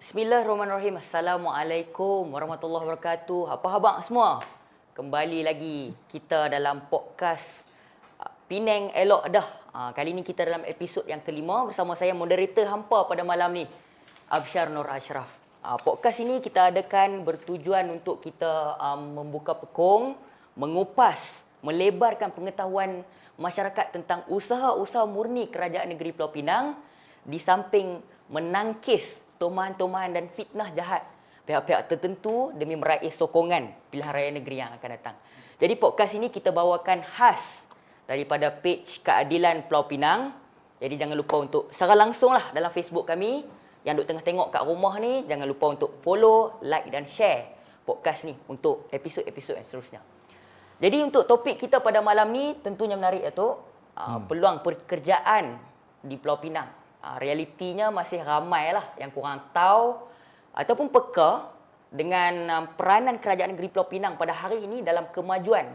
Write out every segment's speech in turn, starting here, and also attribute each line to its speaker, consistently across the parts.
Speaker 1: Bismillahirrahmanirrahim. Assalamualaikum warahmatullahi wabarakatuh. Apa khabar semua? Kembali lagi kita dalam podcast Penang Elok Dah. Kali ni kita dalam episod yang kelima bersama saya moderator hampa pada malam ni, Absyar Nur Ashraf. Podcast ini kita adakan bertujuan untuk kita membuka pekong, mengupas, melebarkan pengetahuan masyarakat tentang usaha-usaha murni Kerajaan Negeri Pulau Pinang di samping menangkis tomahan-tomahan dan fitnah jahat pihak-pihak tertentu demi meraih sokongan pilihan raya negeri yang akan datang. Jadi podcast ini kita bawakan khas daripada page Keadilan Pulau Pinang. Jadi jangan lupa untuk secara langsung lah dalam Facebook kami. Yang duk tengah tengok kat rumah ni, jangan lupa untuk follow, like dan share podcast ni untuk episod-episod yang seterusnya. Jadi untuk topik kita pada malam ni tentunya menarik, Datuk. Peluang pekerjaan di Pulau Pinang. Realitinya masih ramai lah yang kurang tahu ataupun peka dengan peranan Kerajaan Negeri Pulau Pinang pada hari ini dalam kemajuan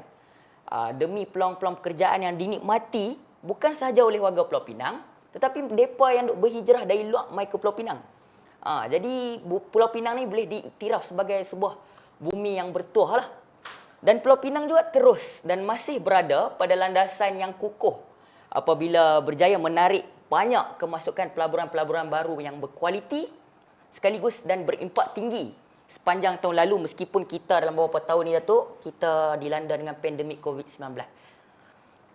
Speaker 1: demi peluang-peluang pekerjaan yang dinikmati bukan sahaja oleh warga Pulau Pinang tetapi mereka yang berhijrah dari luar mai ke Pulau Pinang. Jadi Pulau Pinang ni boleh diiktiraf sebagai sebuah bumi yang bertuah lah. Dan Pulau Pinang juga terus dan masih berada pada landasan yang kukuh apabila berjaya menarik banyak kemasukan pelaburan-pelaburan baru yang berkualiti sekaligus dan berimpak tinggi sepanjang tahun lalu, meskipun kita dalam beberapa tahun ini, Datuk, kita dilanda dengan pandemik COVID-19.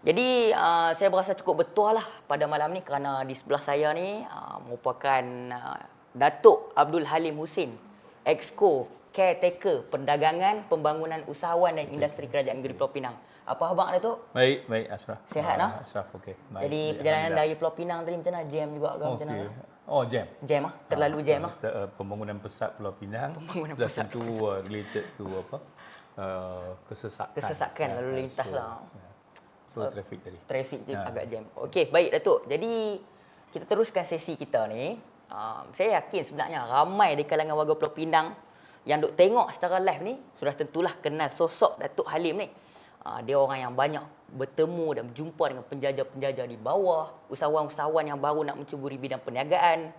Speaker 1: Jadi saya berasa cukup betul lah pada malam ni kerana di sebelah saya ni merupakan Datuk Abdul Halim Husin, Exco Caretaker Perdagangan, Pembangunan Usahawan dan Industri Kerajaan Negeri Pulau Pinang. Apa khabar, Datuk?
Speaker 2: Baik Ashraf.
Speaker 1: Sihat lah?
Speaker 2: Ashraf, okey.
Speaker 1: Jadi perjalanan dari Pulau Pinang tadi macam mana? Jam juga ke macam mana?
Speaker 2: Oh, jam.
Speaker 1: Jam ah? Terlalu jam ah?
Speaker 2: Pembangunan pesat Pulau Pinang.
Speaker 1: Pembangunan
Speaker 2: dan
Speaker 1: pesat.
Speaker 2: tentu related to apa? Kesesakan.
Speaker 1: Kesesakan lalu lintas lah.
Speaker 2: So traffic tadi.
Speaker 1: Trafik je agak jam. Okey, baik, Datuk. Jadi kita teruskan sesi kita ni. Saya yakin sebenarnya ramai di kalangan warga Pulau Pinang yang duk tengok secara live ni sudah tentulah kenal sosok Datuk Halim ni. Dia orang yang banyak bertemu dan berjumpa dengan penjajah-penjajah di bawah, usahawan-usahawan yang baru nak mencuburi bidang perniagaan.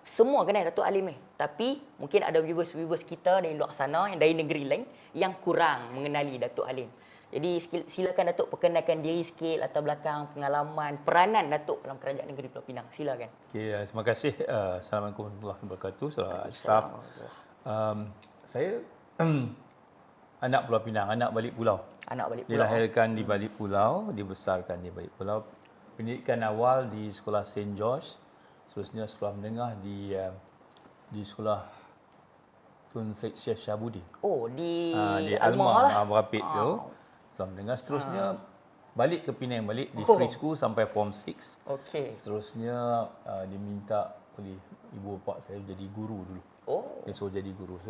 Speaker 1: Semua kenal Datuk Halim ni. Tapi mungkin ada viewers-viewers kita dari luar sana yang dari negeri lain yang kurang mengenali Datuk Halim. Jadi silakan Datuk perkenalkan diri sikit, latar belakang, pengalaman, peranan Datuk dalam Kerajaan Negeri Pulau Pinang. Silakan.
Speaker 2: Okey, terima kasih. Assalamualaikum warahmatullahi wabarakatuh. Salam Ashraf. Saya anak Pulau Pinang, anak balik pulau.
Speaker 1: Anak balik pulau.
Speaker 2: Dilahirkan di balik pulau, dibesarkan di balik pulau. Pendidikan awal di sekolah St. George, seterusnya sekolah menengah di sekolah Tun Syekh Syahabudin.
Speaker 1: Oh, di
Speaker 2: Alma
Speaker 1: lah.
Speaker 2: Rapid tu. Sekolah menengah, seterusnya balik ke Penang balik di free school sampai form 6.
Speaker 1: Okey.
Speaker 2: Seterusnya diminta oleh ibu bapa saya jadi guru dulu.
Speaker 1: Oh.
Speaker 2: Dia suruh jadi guru.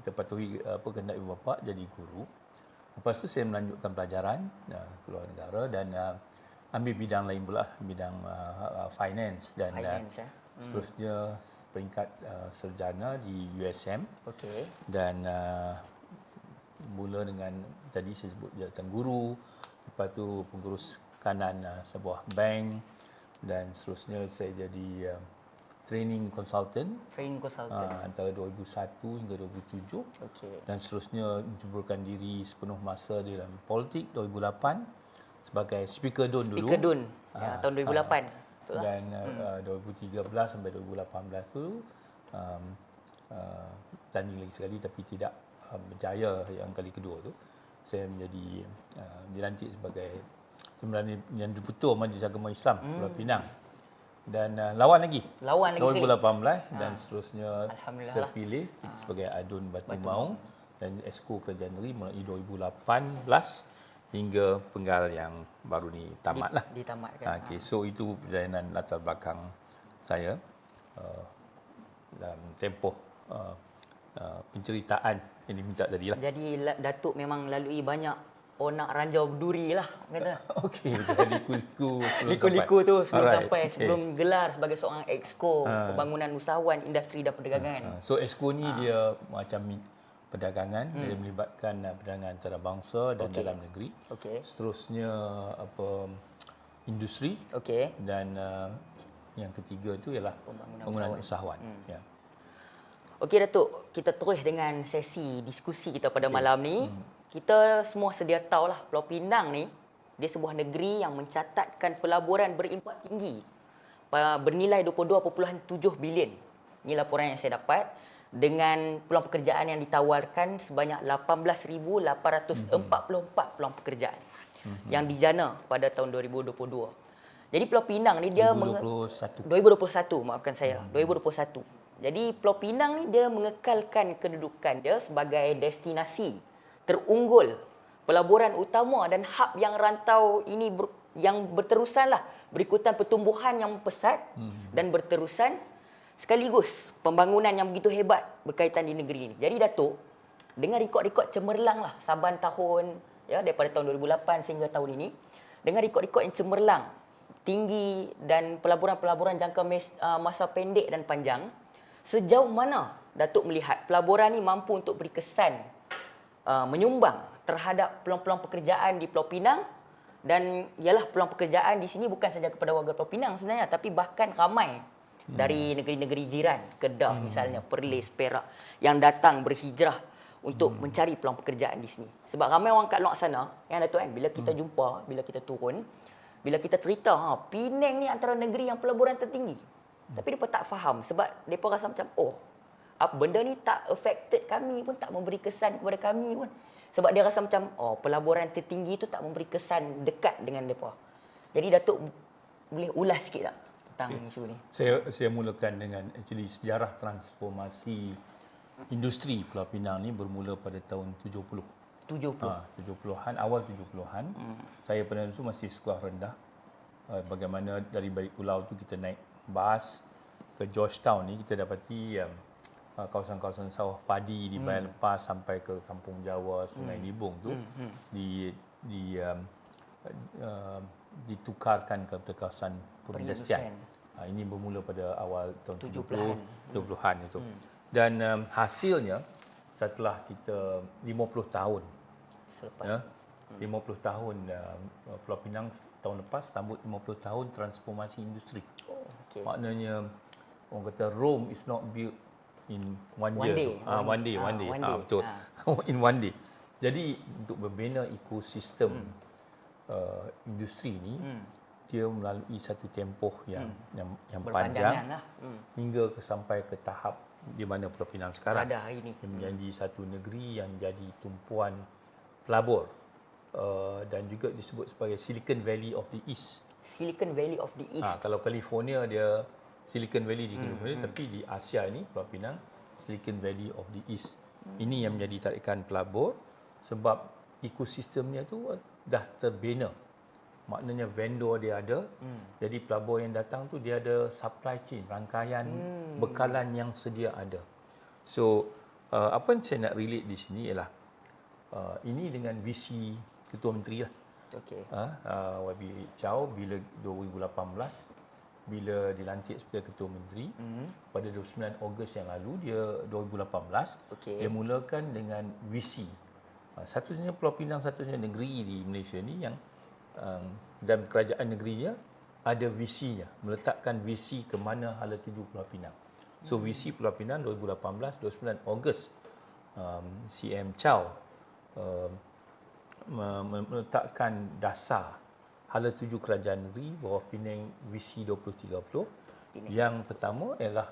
Speaker 2: Kita patuhi kehendak ibu bapa jadi guru. Lepas tu saya melanjutkan pelajaran keluar negara dan ambil bidang lain pula, bidang finance dan seterusnya peringkat sarjana di USM.
Speaker 1: Okey.
Speaker 2: Dan mula dengan tadi saya sebut jawatan guru, lepas tu pengurus kanan sebuah bank dan seterusnya saya jadi training consultant antara 2001 hingga 2007.
Speaker 1: Okey.
Speaker 2: Dan seterusnya menceburkan diri sepenuh masa di dalam politik 2008 sebagai speaker DUN dulu.
Speaker 1: Speaker DUN tahun 2008. Betul
Speaker 2: Dan 2013 sampai 2018 tu tanding lagi sekali tapi tidak berjaya yang kali kedua tu. Saya menjadi dilantik sebagai Timbalan yang diputus Majlis Agama Islam Pulau Pinang. Dan lawan lagi 2018 dan seterusnya terpilih sebagai Adun Batu Maung dan Exco Kerajaan Negeri mulai 2018 hingga penggal yang baru ni tamatlah.
Speaker 1: Ditamatkan.
Speaker 2: Okey, so itu perjalanan latar belakang saya dalam tempoh penceritaan yang diminta tadi lah.
Speaker 1: Jadi Datuk memang lalui banyak onak ranjau berduri lah kata.
Speaker 2: Okey, jadi
Speaker 1: liku-liku tu sebelum gelar sebagai seorang Exco Pembangunan Usahawan Industri dan Perdagangan.
Speaker 2: So Exco ni dia macam perdagangan, dia melibatkan perdagangan antarabangsa dan dalam negeri. Seterusnya industri. Dan yang ketiga itu ialah pembangunan usahawan. Ya.
Speaker 1: Okey Datuk, kita terus dengan sesi diskusi kita pada malam ni. Kita semua sedia tahulah Pulau Pinang ni dia sebuah negeri yang mencatatkan pelaburan berimpak tinggi bernilai 22.7 bilion. Ini laporan yang saya dapat dengan peluang pekerjaan yang ditawarkan sebanyak 18,844 peluang pekerjaan yang dijana pada tahun 2022. Jadi Pulau Pinang ni dia
Speaker 2: 2021.
Speaker 1: 2021, maafkan saya, 2021. Jadi Pulau Pinang ni dia mengekalkan kedudukan dia sebagai destinasi terunggul pelaburan utama dan hub yang rantau ini yang berterusan lah, berikutan pertumbuhan yang pesat dan berterusan sekaligus pembangunan yang begitu hebat berkaitan di negeri ini. Jadi Datuk, dengan rekod-rekod cemerlang lah saban tahun ya daripada tahun 2008 sehingga tahun ini, dengan rekod-rekod yang cemerlang, tinggi dan pelaburan-pelaburan jangka masa pendek dan panjang, sejauh mana Datuk melihat pelaburan ini mampu untuk beri kesan menyumbang terhadap peluang-peluang pekerjaan di Pulau Pinang, dan ialah peluang pekerjaan di sini bukan saja kepada warga Pulau Pinang sebenarnya, tapi bahkan ramai dari negeri-negeri jiran, Kedah misalnya, Perlis, Perak yang datang berhijrah untuk mencari peluang pekerjaan di sini. Sebab ramai orang kat luar sana, yang Datuk kan, bila kita jumpa, bila kita turun, bila kita cerita, Penang ni antara negeri yang pelaburan tertinggi. Tapi mereka tak faham sebab mereka rasa macam, benda ni tak affected kami pun, tak memberi kesan kepada kami pun. Sebab dia rasa macam, pelaburan tertinggi tu tak memberi kesan dekat dengan mereka. Jadi Datuk boleh ulas sikit tak tentang isu ni?
Speaker 2: Saya mulakan dengan actually sejarah transformasi industri Pulau Pinang ni bermula pada tahun 70. 70-an, awal 70-an. Saya pada itu masih sekolah rendah. Bagaimana dari balik pulau tu kita naik bas ke Georgetown ni, kita dapati kawasan-kawasan sawah padi di Bayan Lepas sampai ke Kampung Jawa, Sungai Libung tu ditukarkan ke kawasan perindustrian. Ini bermula pada awal tahun 70-an itu. Dan hasilnya setelah kita 50 tahun selepas 50 tahun Pulau Pinang tahun lepas sambut 50 tahun transformasi industri. Maknanya orang kata Rome is not built in one day. One day. Betul. In one day. Jadi untuk membina ekosistem industri ini, dia melalui satu tempoh yang panjang hingga sampai ke tahap di mana Pulau Pinang sekarang
Speaker 1: ada hari ini.
Speaker 2: Dia menjadi satu negeri yang jadi tumpuan pelabur dan juga disebut sebagai Silicon Valley of the East.
Speaker 1: Silicon Valley of the East.
Speaker 2: Kalau California dia Silicon Valley di California, tapi di Asia ini Pulau Pinang Silicon Valley of the East. Ini yang menjadi tarikan pelabur sebab ekosistemnya tu dah terbina. Maknanya vendor dia ada. Jadi pelabur yang datang tu dia ada supply chain, rangkaian bekalan yang sedia ada. So apa yang saya nak relate di sini ialah ini dengan visi Ketua Menteri lah. YB Chow bila 2018 bila dilantik sebagai Ketua Menteri pada 29 Ogos yang lalu, dia 2018 dia mulakan dengan visi satu-satunya Pulau Pinang, satu-satunya negeri di Malaysia ni yang dan kerajaan negerinya ada visinya, meletakkan visi ke mana hala tuju Pulau Pinang. So visi Pulau Pinang 2018 29 Ogos CM Chow meletakkan dasar hala tuju kerajaan negeri bawah Penang Visi 2030. Yang pertama ialah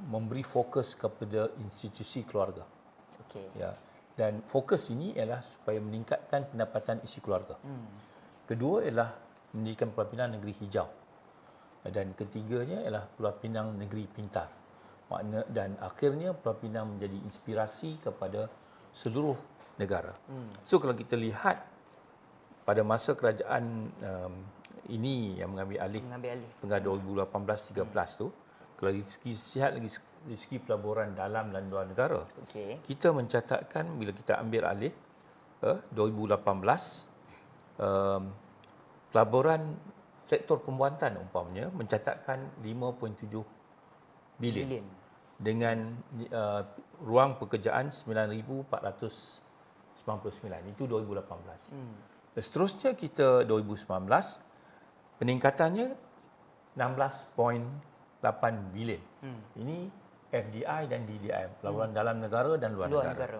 Speaker 2: memberi fokus kepada institusi keluarga. Ya. Dan fokus ini ialah supaya meningkatkan pendapatan isi keluarga. Kedua ialah menjadikan Pulau Pinang negeri hijau. Dan ketiganya ialah Pulau Pinang negeri pintar. Dan akhirnya Pulau Pinang menjadi inspirasi kepada seluruh negara. So kalau kita lihat pada masa kerajaan ini yang mengambil alih pada 2018-13 tu, kalau lihat lagi dari segi pelaburan dalam dan luar negara, kita mencatatkan bila kita ambil alih 2018 pelaburan sektor pembuatan umpamanya mencatatkan 5.7 bilion dengan ruang pekerjaan 9,499. Itu 2018. Seterusnya kita 2019 peningkatannya 16.8 bilion. Ini FDI dan DDI, pelaburan dalam negara dan luar negara.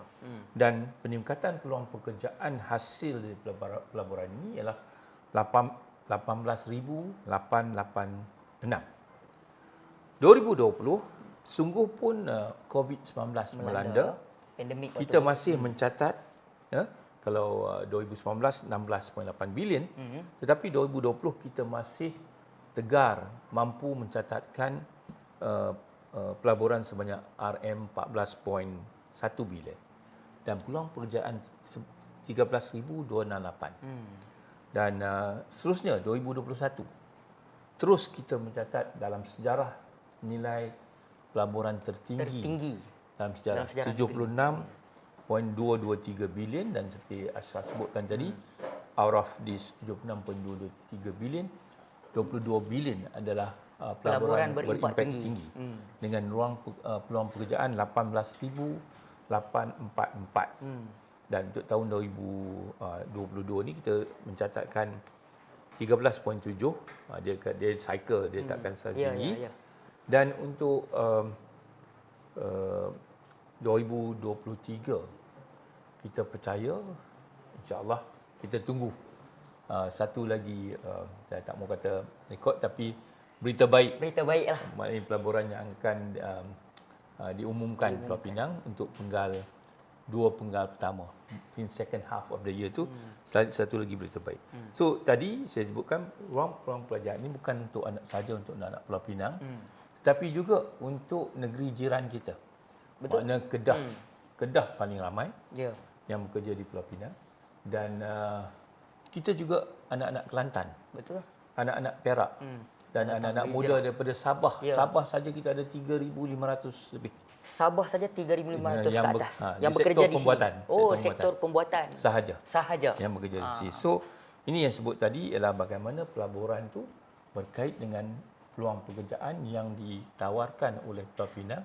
Speaker 2: Dan peningkatan peluang pekerjaan hasil dari pelaburan ini ialah 18,886. 2020 sungguh pun COVID-19 melanda,
Speaker 1: pandemik
Speaker 2: kita masih mencatat kalau 2019 16.8 bilion, tetapi 2020 kita masih tegar mampu mencatatkan pelaburan sebanyak RM14.1 bilion dan peluang pekerjaan 13,268. Dan seterusnya 2021 terus kita mencatat dalam sejarah nilai pelaburan tertinggi dalam sejarah 76.223 bilion, dan seperti Ashraf sebutkan tadi, out of this 76.223 bilion, 22 bilion adalah pelaburan berimpak tinggi dengan peluang pekerjaan 18,844. Dan untuk tahun 2022 ni kita mencatatkan 13.7, dia cycle, dia takkan tinggi. Dan untuk 2023 kita percaya, insya-Allah kita tunggu satu lagi, saya tak mau kata rekod, tapi berita baik.
Speaker 1: Berita baik lah.
Speaker 2: Maknanya pelaburan yang akan diumumkan Pulau Pinang untuk dua penggal pertama in second half of the year tu. Satu lagi berita baik. So tadi saya sebutkan ruang pelajaran ini bukan untuk saja untuk anak Pulau Pinang, tetapi juga untuk negeri jiran kita.
Speaker 1: Betul.
Speaker 2: Maknanya Kedah paling ramai yang bekerja di Pulau Pinang, dan kita juga anak-anak Kelantan.
Speaker 1: Betul.
Speaker 2: Anak-anak Perak dan anak-anak muda daripada Sabah. Sabah saja kita ada 3,500 lebih.
Speaker 1: Sabah saja 3,500 ke atas yang
Speaker 2: di
Speaker 1: bekerja di
Speaker 2: pembuatan,
Speaker 1: sini. Sektor pembuatan. Sahaja.
Speaker 2: Yang bekerja di sini. So, ini yang sebut tadi ialah bagaimana pelaburan tu berkait dengan peluang pekerjaan yang ditawarkan oleh Pulau Pinang,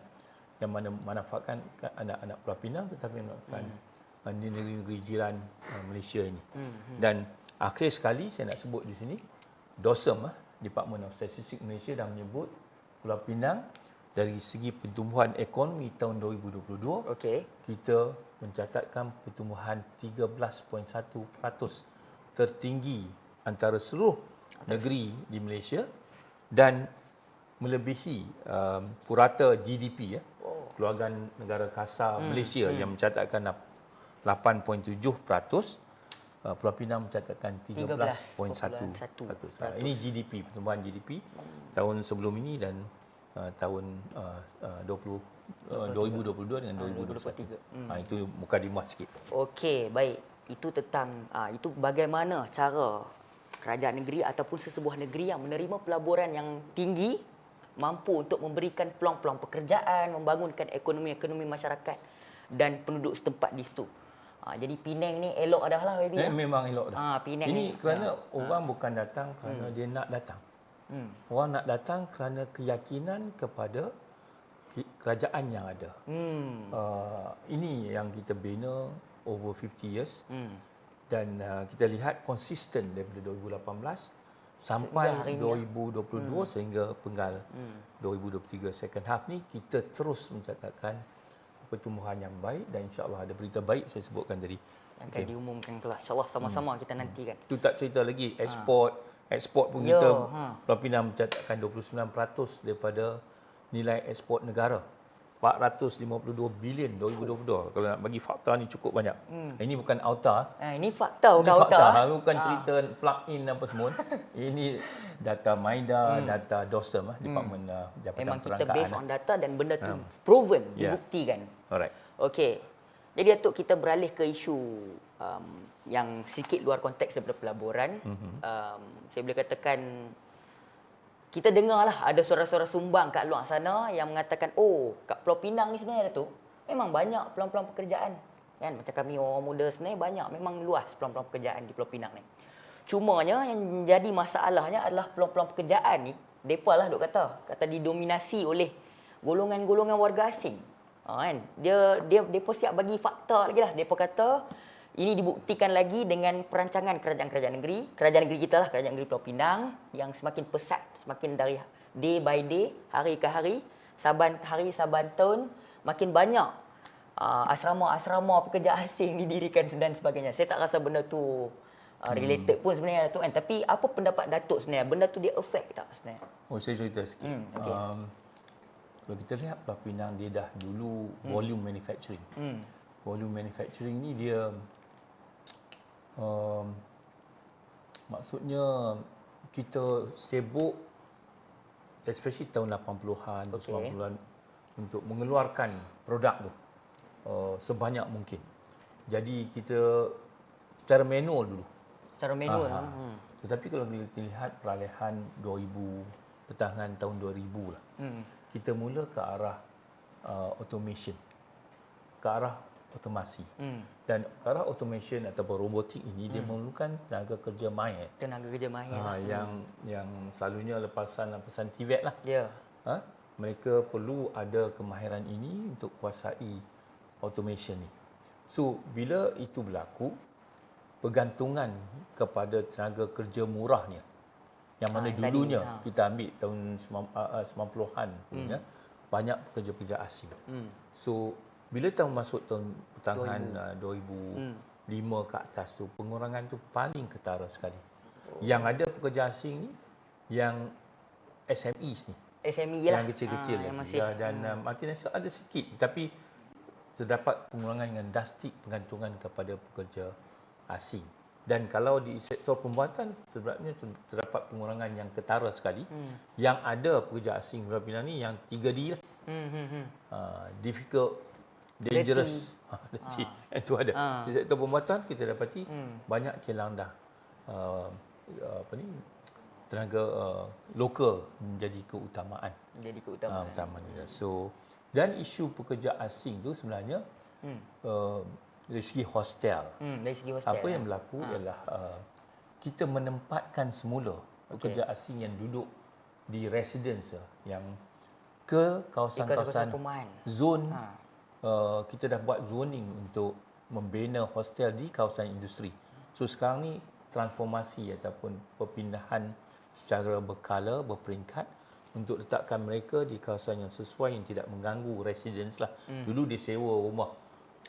Speaker 2: yang mana manfaatkan anak-anak Pulau Pinang tetapi manfaatkan di negeri-negeri jiran Malaysia ini. Dan akhir sekali saya nak sebut di sini, DOSM, Department of Statistics Malaysia dah menyebut Pulau Pinang dari segi pertumbuhan ekonomi tahun 2022, kita mencatatkan pertumbuhan 13.1% tertinggi antara seluruh negeri di Malaysia dan melebihi purata GDP Keluargaan Negara Kasar Malaysia yang mencatatkan 8.7%. Pulau Pinang mencatatkan 13.1%. Ini GDP, pertumbuhan GDP tahun sebelum ini dan tahun 2022 dengan 2023. Itu mukadimah sikit.
Speaker 1: Okey, baik. Itu tentang itu bagaimana cara kerajaan negeri ataupun sesebuah negeri yang menerima pelaburan yang tinggi mampu untuk memberikan peluang-peluang pekerjaan, membangunkan ekonomi masyarakat dan penduduk setempat di situ. Jadi Penang ni elok dah lah, baby.
Speaker 2: Memang elok dah.
Speaker 1: Penang
Speaker 2: ini
Speaker 1: ni
Speaker 2: kerana orang bukan datang kerana dia nak datang. Orang nak datang kerana keyakinan kepada kerajaan yang ada. Ini yang kita bina over 50 years. Dan kita lihat konsisten daripada 2018 sampai 2022 sehingga penggal 2023 second half ni, kita terus mencatatkan pertumbuhan yang baik dan insya-Allah ada berita baik saya sebutkan tadi.
Speaker 1: Akan diumumkan kelak. InsyaAllah sama-sama kita nantikan.
Speaker 2: Itu tak cerita lagi ekspor pun kita Pulau Pinang mencatatkan 29% daripada nilai ekspor negara. 452 bilion 2022. Kalau nak bagi fakta ni cukup banyak. Ini bukan auta.
Speaker 1: Ini fakta bukan auta.
Speaker 2: Bukan cerita plug-in apa semua. Ini data MIDA, data DOSM, Department Jabatan
Speaker 1: Memang
Speaker 2: Perangkaan.
Speaker 1: kita based on data dan benda tu proven, dibuktikan.
Speaker 2: Alright.
Speaker 1: Okey. Jadi Datuk, kita beralih ke isu yang sedikit luar konteks daripada pelaburan. Saya boleh katakan kita dengarlah ada suara-suara sumbang kat luar sana yang mengatakan, kat Pulau Pinang ni sebenarnya Datuk, memang banyak peluang-peluang pekerjaan. Kan? Macam kami orang muda sebenarnya banyak, memang luas peluang-peluang pekerjaan di Pulau Pinang ni. Cumanya yang jadi masalahnya adalah peluang-peluang pekerjaan ni, depa lah duk kata didominasi oleh golongan-golongan warga asing. Kan? Depa siap bagi fakta lagi lah. Depa kata ini dibuktikan lagi dengan perancangan kerajaan negeri kita lah, kerajaan negeri Pulau Pinang yang semakin pesat, semakin dari day by day, hari ke hari, saban tahun makin banyak asrama-asrama pekerja asing didirikan dan sebagainya. Saya tak rasa benda tu related pun sebenarnya Datuk kan. Tapi apa pendapat Datuk sebenarnya? Benda tu dia affect tak sebenarnya?
Speaker 2: Oh, saya cerita sikit.
Speaker 1: Okey.
Speaker 2: Kalau kita lihat Pulau Pinang, dia dah dulu volume manufacturing. Volume manufacturing ni dia maksudnya kita sibuk especially tahun 80-an,
Speaker 1: Okey.
Speaker 2: 90-an untuk mengeluarkan produk tu sebanyak mungkin. Jadi kita secara manual dulu.
Speaker 1: Secara manual.
Speaker 2: Tetapi kalau kita lihat peralihan 2000, pertengahan tahun 2000 lah. Kita mula ke arah automation, ke arah otomasi. Dan ke arah automation ataupun robotik ini dia memerlukan tenaga kerja mahir.
Speaker 1: Tenaga kerja mahir.
Speaker 2: Yang selalunya lepasan TVET lah.
Speaker 1: Ya.
Speaker 2: Mereka perlu ada kemahiran ini untuk kuasai automation ni. So bila itu berlaku, pergantungan kepada tenaga kerja murah ni, yang mana
Speaker 1: yang
Speaker 2: dulunya
Speaker 1: tadi,
Speaker 2: kita ambil tahun 90-an punya, banyak pekerja-pekerja asing. So bila masuk tahun pertengahan 2005 ke atas tu, pengurangan tu paling ketara sekali. Yang ada pekerja asing ni yang SMEs ni,
Speaker 1: SME lah.
Speaker 2: yang kecil-kecil
Speaker 1: yang
Speaker 2: lagi.
Speaker 1: masih.
Speaker 2: Dan multinasional ada sikit, tapi terdapat pengurangan dengan drastik pengantungan kepada pekerja asing. Dan kalau di sektor pembuatan sebenarnya terdapat pengurangan yang ketara sekali. Yang ada pekerja asing Pulau Pinang ni yang 3D lah. Difficult, dangerous. Itu ada. Di sektor pembuatan kita dapati banyak kilang dah tenaga lokal menjadi keutamaan.
Speaker 1: Jadi keutamaan.
Speaker 2: Utamaan dia. So dan isu pekerja asing tu sebenarnya dari segi hostel.
Speaker 1: Dari segi hostel.
Speaker 2: Apa yang berlaku ialah kita menempatkan semula pekerja asing yang duduk di residence yang ke kawasan-kawasan
Speaker 1: perumahan.
Speaker 2: zon. Kita dah buat zoning untuk membina hostel di kawasan industri. So sekarang ni transformasi ataupun perpindahan secara berkala, berperingkat untuk letakkan mereka di kawasan yang sesuai yang tidak mengganggu residence lah. Dulu dia sewa rumah.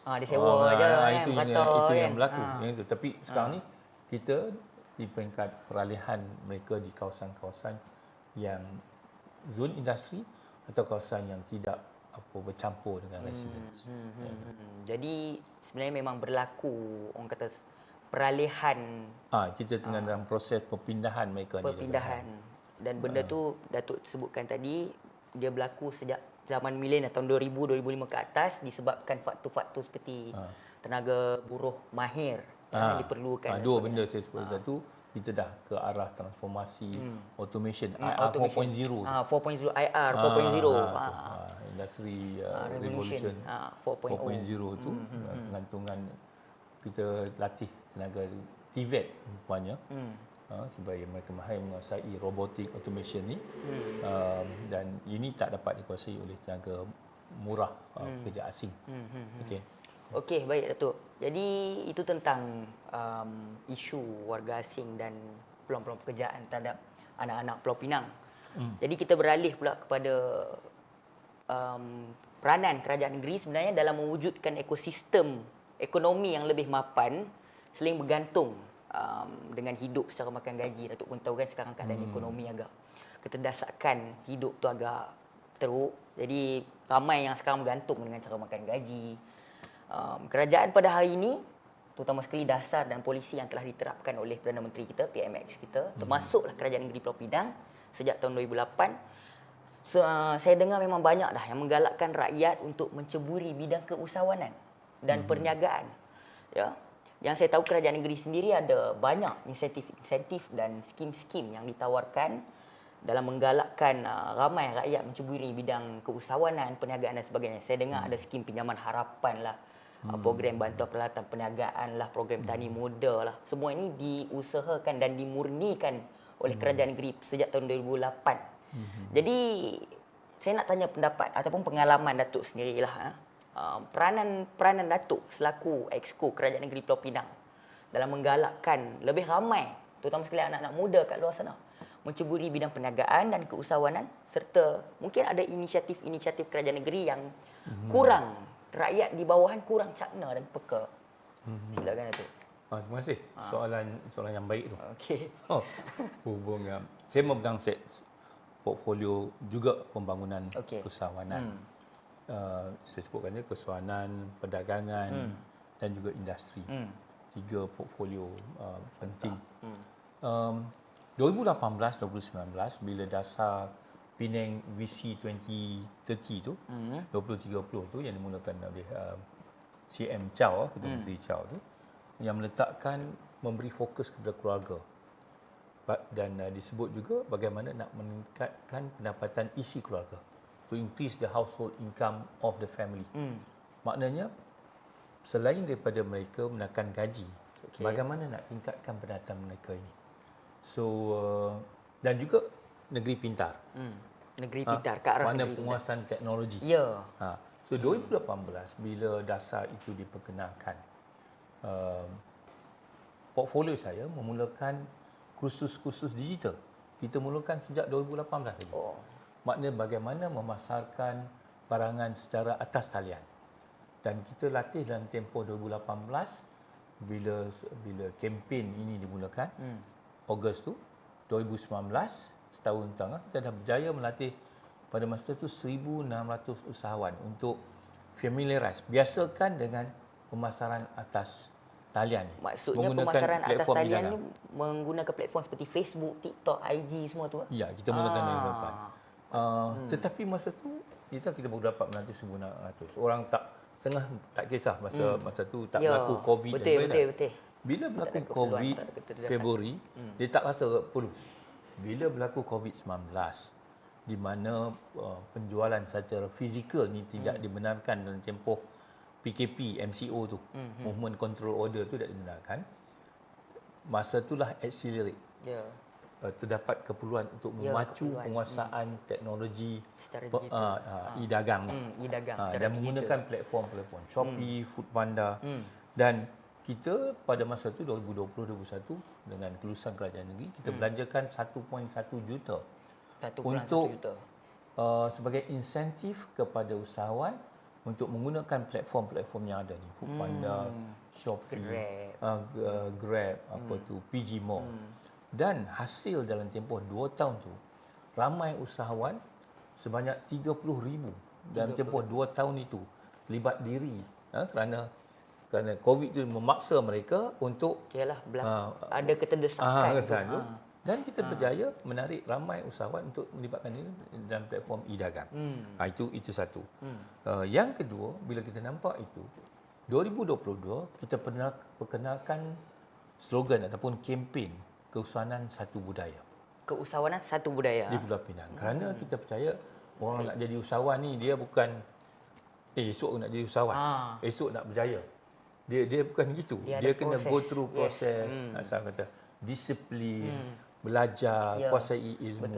Speaker 1: Dia sewa aja
Speaker 2: Itu yang berlaku. Yang itu. Tapi sekarang ni kita di peringkat peralihan mereka di kawasan-kawasan yang zon industri atau kawasan yang tidak bercampur dengan residence.
Speaker 1: Jadi sebenarnya memang berlaku orang kata peralihan
Speaker 2: Kita tengah dalam proses perpindahan mereka
Speaker 1: perpindahan. Dan benda tu Datuk sebutkan tadi dia berlaku sejak zaman milenial tahun 2000 2005 ke atas disebabkan faktor-faktor seperti tenaga buruh mahir yang diperlukan.
Speaker 2: Dua benda saya sebut. Satu, kita dah ke arah transformasi automation, IR 4.0.
Speaker 1: 4.0 IR 4.0.
Speaker 2: Industri revolution 4.0 tu pengantungan kita latih tenaga TVET rupanya supaya mereka mahir menguasai robotik automation ni. Dan ini tak dapat dikuasai oleh tenaga murah pekerja asing.
Speaker 1: Okey, baik Datuk. Jadi itu tentang isu warga asing dan peluang-peluang pekerjaan terhadap anak-anak Pulau Pinang. Jadi kita beralih pula kepada peranan kerajaan negeri sebenarnya dalam mewujudkan ekosistem ekonomi yang lebih mapan selain bergantung dengan hidup secara makan gaji. Datuk pun tahu kan sekarang keadaan ekonomi agak keterdesakan, hidup tu agak teruk. Jadi ramai yang sekarang bergantung dengan cara makan gaji. Kerajaan pada hari ini, terutama sekali dasar dan polisi yang telah diterapkan oleh Perdana Menteri kita, PMX kita, termasuklah Kerajaan Negeri Pulau Pinang sejak tahun 2008. Saya dengar memang banyak dah yang menggalakkan rakyat untuk menceburi bidang keusahawanan dan perniagaan. Ya. Yang saya tahu kerajaan negeri sendiri ada banyak insentif dan skim-skim yang ditawarkan dalam menggalakkan ramai rakyat menceburi bidang keusahawanan, perniagaan dan sebagainya. Saya dengar ada skim pinjaman harapan lah, program bantuan peralatan perniagaan lah, program tani muda lah. Semua ini diusahakan dan dimurnikan oleh kerajaan negeri sejak tahun 2008. Jadi saya nak tanya pendapat ataupun pengalaman Datuk sendirilah. Peranan Datuk selaku Exco Kerajaan Negeri Pulau Pinang dalam menggalakkan lebih ramai, terutama sekali anak-anak muda kat luar sana, menceburi bidang perniagaan dan keusahawanan serta mungkin ada inisiatif-inisiatif kerajaan negeri yang kurang, rakyat di bawahan kurang cakna dan peka. Silakan Datuk.
Speaker 2: Terima kasih. Soalan yang baik tu.
Speaker 1: Okey.
Speaker 2: Hubungan saya memegang portfolio juga pembangunan
Speaker 1: Okey.
Speaker 2: keusahawanan. Saya sebutkan dia keusahawanan, perdagangan dan juga industri. 3 portfolio penting. 2018-2019 bila dasar Penang Visi 2030 tu, 2030 tu yang dimulakan oleh CM Chow, Ketua Menteri Chow tu, yang meletakkan memberi fokus kepada keluarga. Dan disebut juga bagaimana nak meningkatkan pendapatan isi keluarga, to increase the household income of the family. Maknanya selain daripada mereka menaikkan gaji, bagaimana nak tingkatkan pendapatan mereka ini. So dan juga negeri pintar.
Speaker 1: Negeri pintar ke arah
Speaker 2: Mana
Speaker 1: negeri
Speaker 2: penguasaan teknologi.
Speaker 1: Ya.
Speaker 2: So 2018 bila dasar itu diperkenalkan, portfolio saya memulakan kursus-kursus digital. Kita mulakan sejak 2018 lagi. Maknanya bagaimana memasarkan barangan secara atas talian. Dan kita latih dalam tempoh 2018 bila kempen ini dimulakan, Ogos tu 2019, setahun tengah kita dah berjaya melatih pada masa itu 1,600 usahawan untuk familiarize, biasakan dengan pemasaran atas talian ni.
Speaker 1: Maksudnya pemasaran atas talian ni menggunakan platform seperti Facebook, TikTok, IG semua tu.
Speaker 2: Ya, kita menggunakan yang depan. Tetapi masa tu kita baru dapat melatih 1,600. Orang setengah tak kisah masa tu tak berlaku COVID.
Speaker 1: Betul.
Speaker 2: Bila berlaku COVID Februari, dia tak rasa perlu. Bila berlaku COVID-19, di mana penjualan secara fizikal ni tidak dibenarkan dalam tempoh PKP, MCO tu, Movement Control Order tu tidak dibenarkan, masa itulah accelerate. Terdapat keperluan untuk memacu penguasaan teknologi e-dagang dan menggunakan platform Shopee, Foodpanda dan kita pada masa itu 2020-2021 dengan kelulusan kerajaan negeri kita belanjakan 1.1 juta untuk sebagai insentif kepada usahawan untuk menggunakan platform-platform yang ada ni, Foodpanda, Shopee, Grab, PG Mall. Dan hasil dalam tempoh 2 tahun tu ramai usahawan sebanyak 30,000 dalam tempoh 2 tahun itu terlibat diri kerana COVID itu memaksa mereka untuk
Speaker 1: ada keterdesakan
Speaker 2: dan kita berjaya menarik ramai usahawan untuk melibatkan diri dalam platform e-dagang. Itu satu. Yang kedua, bila kita nampak itu 2022 kita pernah perkenalkan slogan ataupun kempen keusahawanan satu budaya.
Speaker 1: Keusahawanan satu budaya
Speaker 2: Di Pulau Pinang. Kerana kita percaya orang nak jadi usahawan ni dia bukan esok nak jadi usahawan, esok nak berjaya. Dia bukan gitu. Dia kena go through proses, saya kata disiplin, belajar, kuasai ilmu.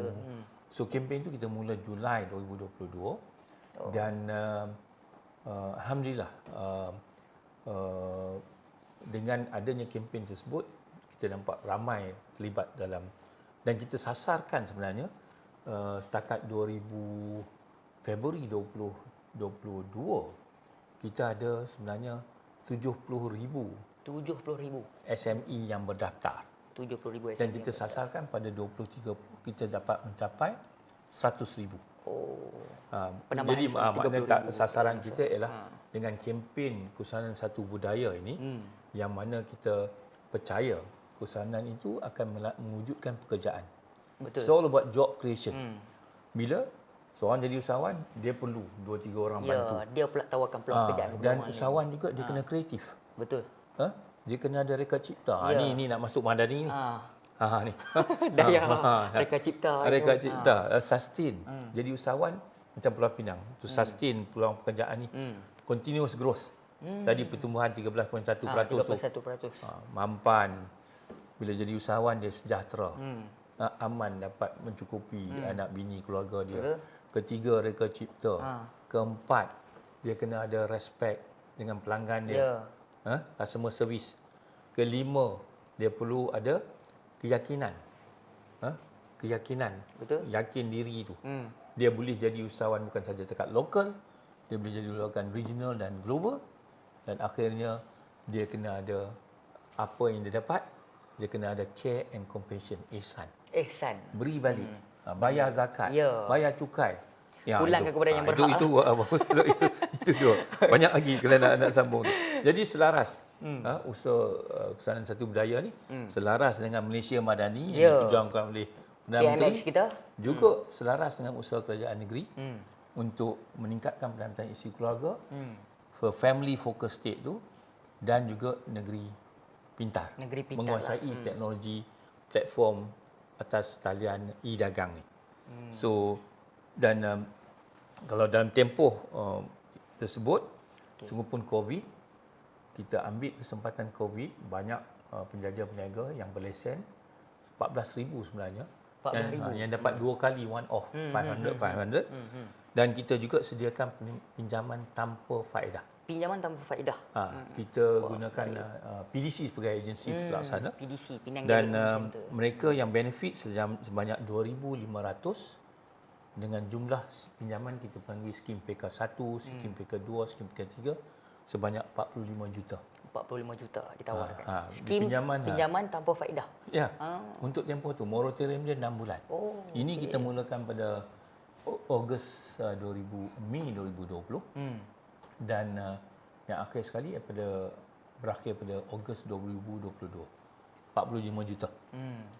Speaker 2: So kempen tu kita mula Julai 2022 dan alhamdulillah dengan adanya kempen tersebut kita nampak ramai terlibat dalam dan kita sasarkan sebenarnya setakat Februari 2022 kita ada sebenarnya 70,000 SME yang berdaftar.
Speaker 1: 70,000 SME.
Speaker 2: Dan kita sasarkan pada 2030 kita dapat mencapai 100,000. Jadi maknanya sasaran kita ialah dengan kempen keusahawanan satu budaya ini yang mana kita percaya keusahawanan itu akan mewujudkan pekerjaan.
Speaker 1: Betul.
Speaker 2: It's all about job creation. Bila seorang jadi usahawan, dia perlu 2-3 orang bantu.
Speaker 1: Dia pula tawarkan peluang pekerjaan.
Speaker 2: Dan usahawan juga dia kena kreatif.
Speaker 1: Betul.
Speaker 2: Dia kena ada reka cipta. Ni nak masuk Madani ni. Ni.
Speaker 1: Reka cipta.
Speaker 2: Reka cipta, sustain. Jadi usahawan macam Pulau Pinang, to sustain peluang pekerjaan ni. Continuous growth. Tadi pertumbuhan 13.1%.
Speaker 1: 13.1%.
Speaker 2: Mampan. Bila jadi usahawan dia sejahtera. Aman dapat mencukupi anak bini keluarga dia. Ketiga, reka cipta. Keempat, dia kena ada respect dengan pelanggan dia. Customer service. Kelima, dia perlu ada keyakinan. keyakinan,
Speaker 1: Betul.
Speaker 2: yakin diri itu. Dia boleh jadi usahawan bukan saja dekat lokal, dia boleh jadi usahawan regional dan global, dan akhirnya dia kena ada apa yang dia dapat, dia kena ada care and compassion, ihsan.
Speaker 1: Ihsan.
Speaker 2: Beri balik. Bayar zakat,
Speaker 1: Ya.
Speaker 2: bayar cukai. Ya,
Speaker 1: Pulangkan kepada yang berhak.
Speaker 2: itu bagus. Itu dua. Banyak lagi kalau nak sambung. Jadi selaras. Usaha Persatuan Satu Budaya ni selaras dengan Malaysia Madani
Speaker 1: Ya.
Speaker 2: yang diperjuangkan oleh Perdana Menteri.
Speaker 1: PMX kita.
Speaker 2: Juga selaras dengan usaha kerajaan negeri untuk meningkatkan pendapatan isi keluarga, for family focus state tu, dan juga negeri pintar.
Speaker 1: Negeri pintar
Speaker 2: menguasai teknologi platform atas talian e-dagang ni. So dan kalau dalam tempoh tersebut sungguh pun COVID, kita ambil kesempatan COVID, banyak penjaja-peniaga yang berlesen 14,000 sebenarnya.
Speaker 1: 14,000.
Speaker 2: Yang dapat 2 kali one off 500. Dan kita juga sediakan pinjaman tanpa faedah.
Speaker 1: Pinjaman tanpa faedah.
Speaker 2: Kita gunakan PDC sebagai agensi pelaksana.
Speaker 1: PDC, Penang
Speaker 2: Dan
Speaker 1: Development Center.
Speaker 2: mereka yang benefit sebanyak 2,500 dengan jumlah pinjaman kita panggil skim PK1, skim PK2, skim PK3 sebanyak 45 juta.
Speaker 1: 45 juta ditawarkan.
Speaker 2: Skim
Speaker 1: pinjaman tanpa faedah.
Speaker 2: Ya. Untuk tempoh tu moratorium dia 6 bulan. Ini kita mulakan pada Ogos Mei 2020. Dan yang akhir sekali berakhir pada Ogos 2022. 45 juta.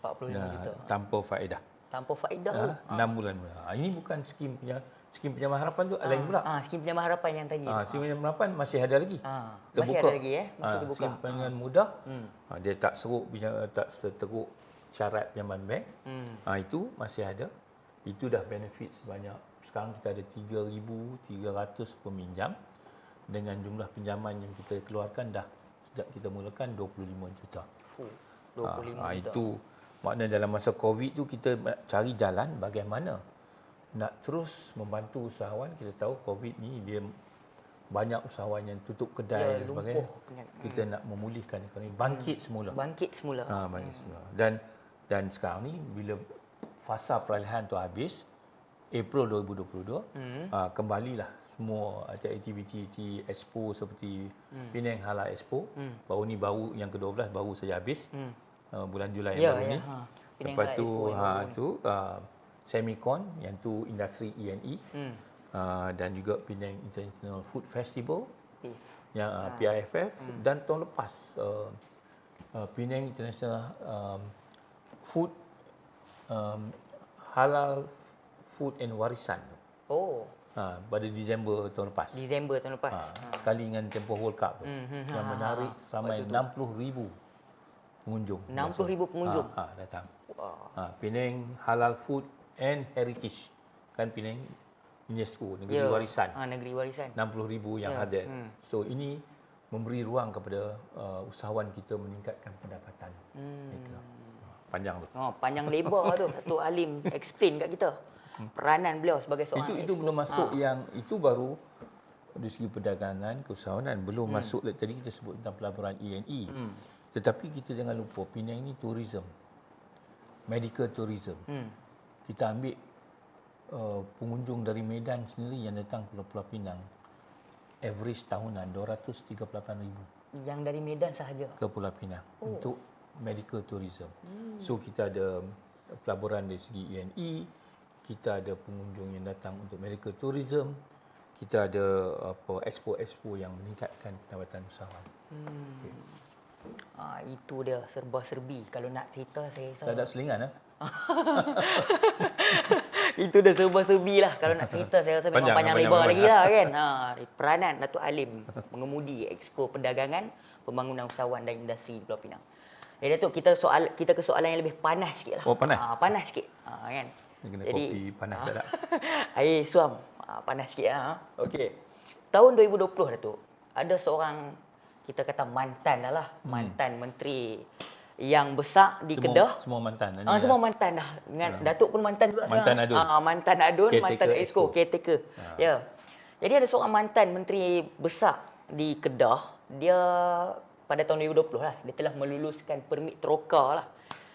Speaker 1: 45 juta.
Speaker 2: Tanpa faedah.
Speaker 1: Tanpa faedah.
Speaker 2: 6 bulan. Ini bukan skim pinjaman harapan tu lain pula.
Speaker 1: Skim pinjaman harapan yang tadi.
Speaker 2: Skim pinjaman harapan masih ada lagi.
Speaker 1: Masih ada lagi masih terbuka.
Speaker 2: Skim pinjaman mudah. Dia tak seteruk syarat pinjaman bank. Itu masih ada. Itu dah benefit sebanyak, sekarang kita ada 3,300 peminjam dengan jumlah pinjaman yang kita keluarkan dah sejak kita mulakan 25 juta.
Speaker 1: 25 juta.
Speaker 2: Itu makna dalam masa COVID tu kita cari jalan bagaimana nak terus membantu usahawan. Kita tahu COVID ni dia banyak usahawan yang tutup kedai dan sebagainya. Kita nak memulihkan ekonomi, bangkit semula.
Speaker 1: Bangkit semula.
Speaker 2: Bangkit semula. Dan sekarang ni bila fasa peralihan tu habis, April 2022, kembalilah semua aktiviti expo seperti Penang Halal Expo. Baru yang ke-12 baru saja habis. Bulan Julai yang baru ni. Lepas tu Semicon yang tu industri E&E. Dan juga Penang International Food Festival yang PIFF, dan tahun lepas Penang International Food Halal Food and Warisan. Pada Disember tahun lepas. Sekali dengan tempoh World Cup tu. Yang menarik ramai 60,000 pengunjung.
Speaker 1: 60,000 pengunjung
Speaker 2: datang. Penang Halal Food and Heritage. Kan Penang UNESCO, negeri warisan.
Speaker 1: Negeri warisan.
Speaker 2: 60,000 yang hadir. So ini memberi ruang kepada usahawan kita meningkatkan pendapatan mereka. Panjang tu.
Speaker 1: Panjang lebar tu. Datuk Halim explain kat kita peranan beliau sebagai seorang
Speaker 2: itu belum masuk yang itu baru dari segi perdagangan, keusahawanan, belum masuk tadi kita sebut tentang pelaburan E&E. Tetapi kita jangan lupa Penang ni tourism, medical tourism. Kita ambil pengunjung dari Medan sendiri yang datang ke Pulau Pinang, average tahunan 238,000
Speaker 1: yang dari Medan sahaja
Speaker 2: ke Pulau Pinang untuk medical tourism. So kita ada pelaburan dari segi E&E, kita ada pengunjung yang datang untuk medical tourism, kita ada expo-expo yang meningkatkan pendapatan usahawan.
Speaker 1: Itu dia serba-serbi. Kalau nak cerita saya rasa
Speaker 2: Tak ada selingan
Speaker 1: itu dah serba-serbi lah. Kalau nak cerita saya rasa memang panjang lebar lagi lah kan. Peranan Datuk Halim mengemudi Expo Perdagangan, Pembangunan Usahawan dan Industri di Pulau Pinang. Datuk, kita ke soalan yang lebih panas sikit lah.
Speaker 2: Panas?
Speaker 1: Panas sikit. Kan?
Speaker 2: Kena kopi panas tak ada.
Speaker 1: Air suam. Panas sikit lah. Okey. Tahun 2020 Datuk, ada seorang, kita kata mantan lah. Mantan menteri yang besar di Kedah.
Speaker 2: Semua mantan.
Speaker 1: Semua mantan dah. Dengan Datuk pun mantan juga.
Speaker 2: Mantan Adun.
Speaker 1: Mantan Adun,
Speaker 2: Caretaker
Speaker 1: mantan Exco, caretaker. Ya. Jadi ada seorang mantan menteri besar di Kedah. Dia pada tahun 2020 lah, dia telah meluluskan permit teroka lah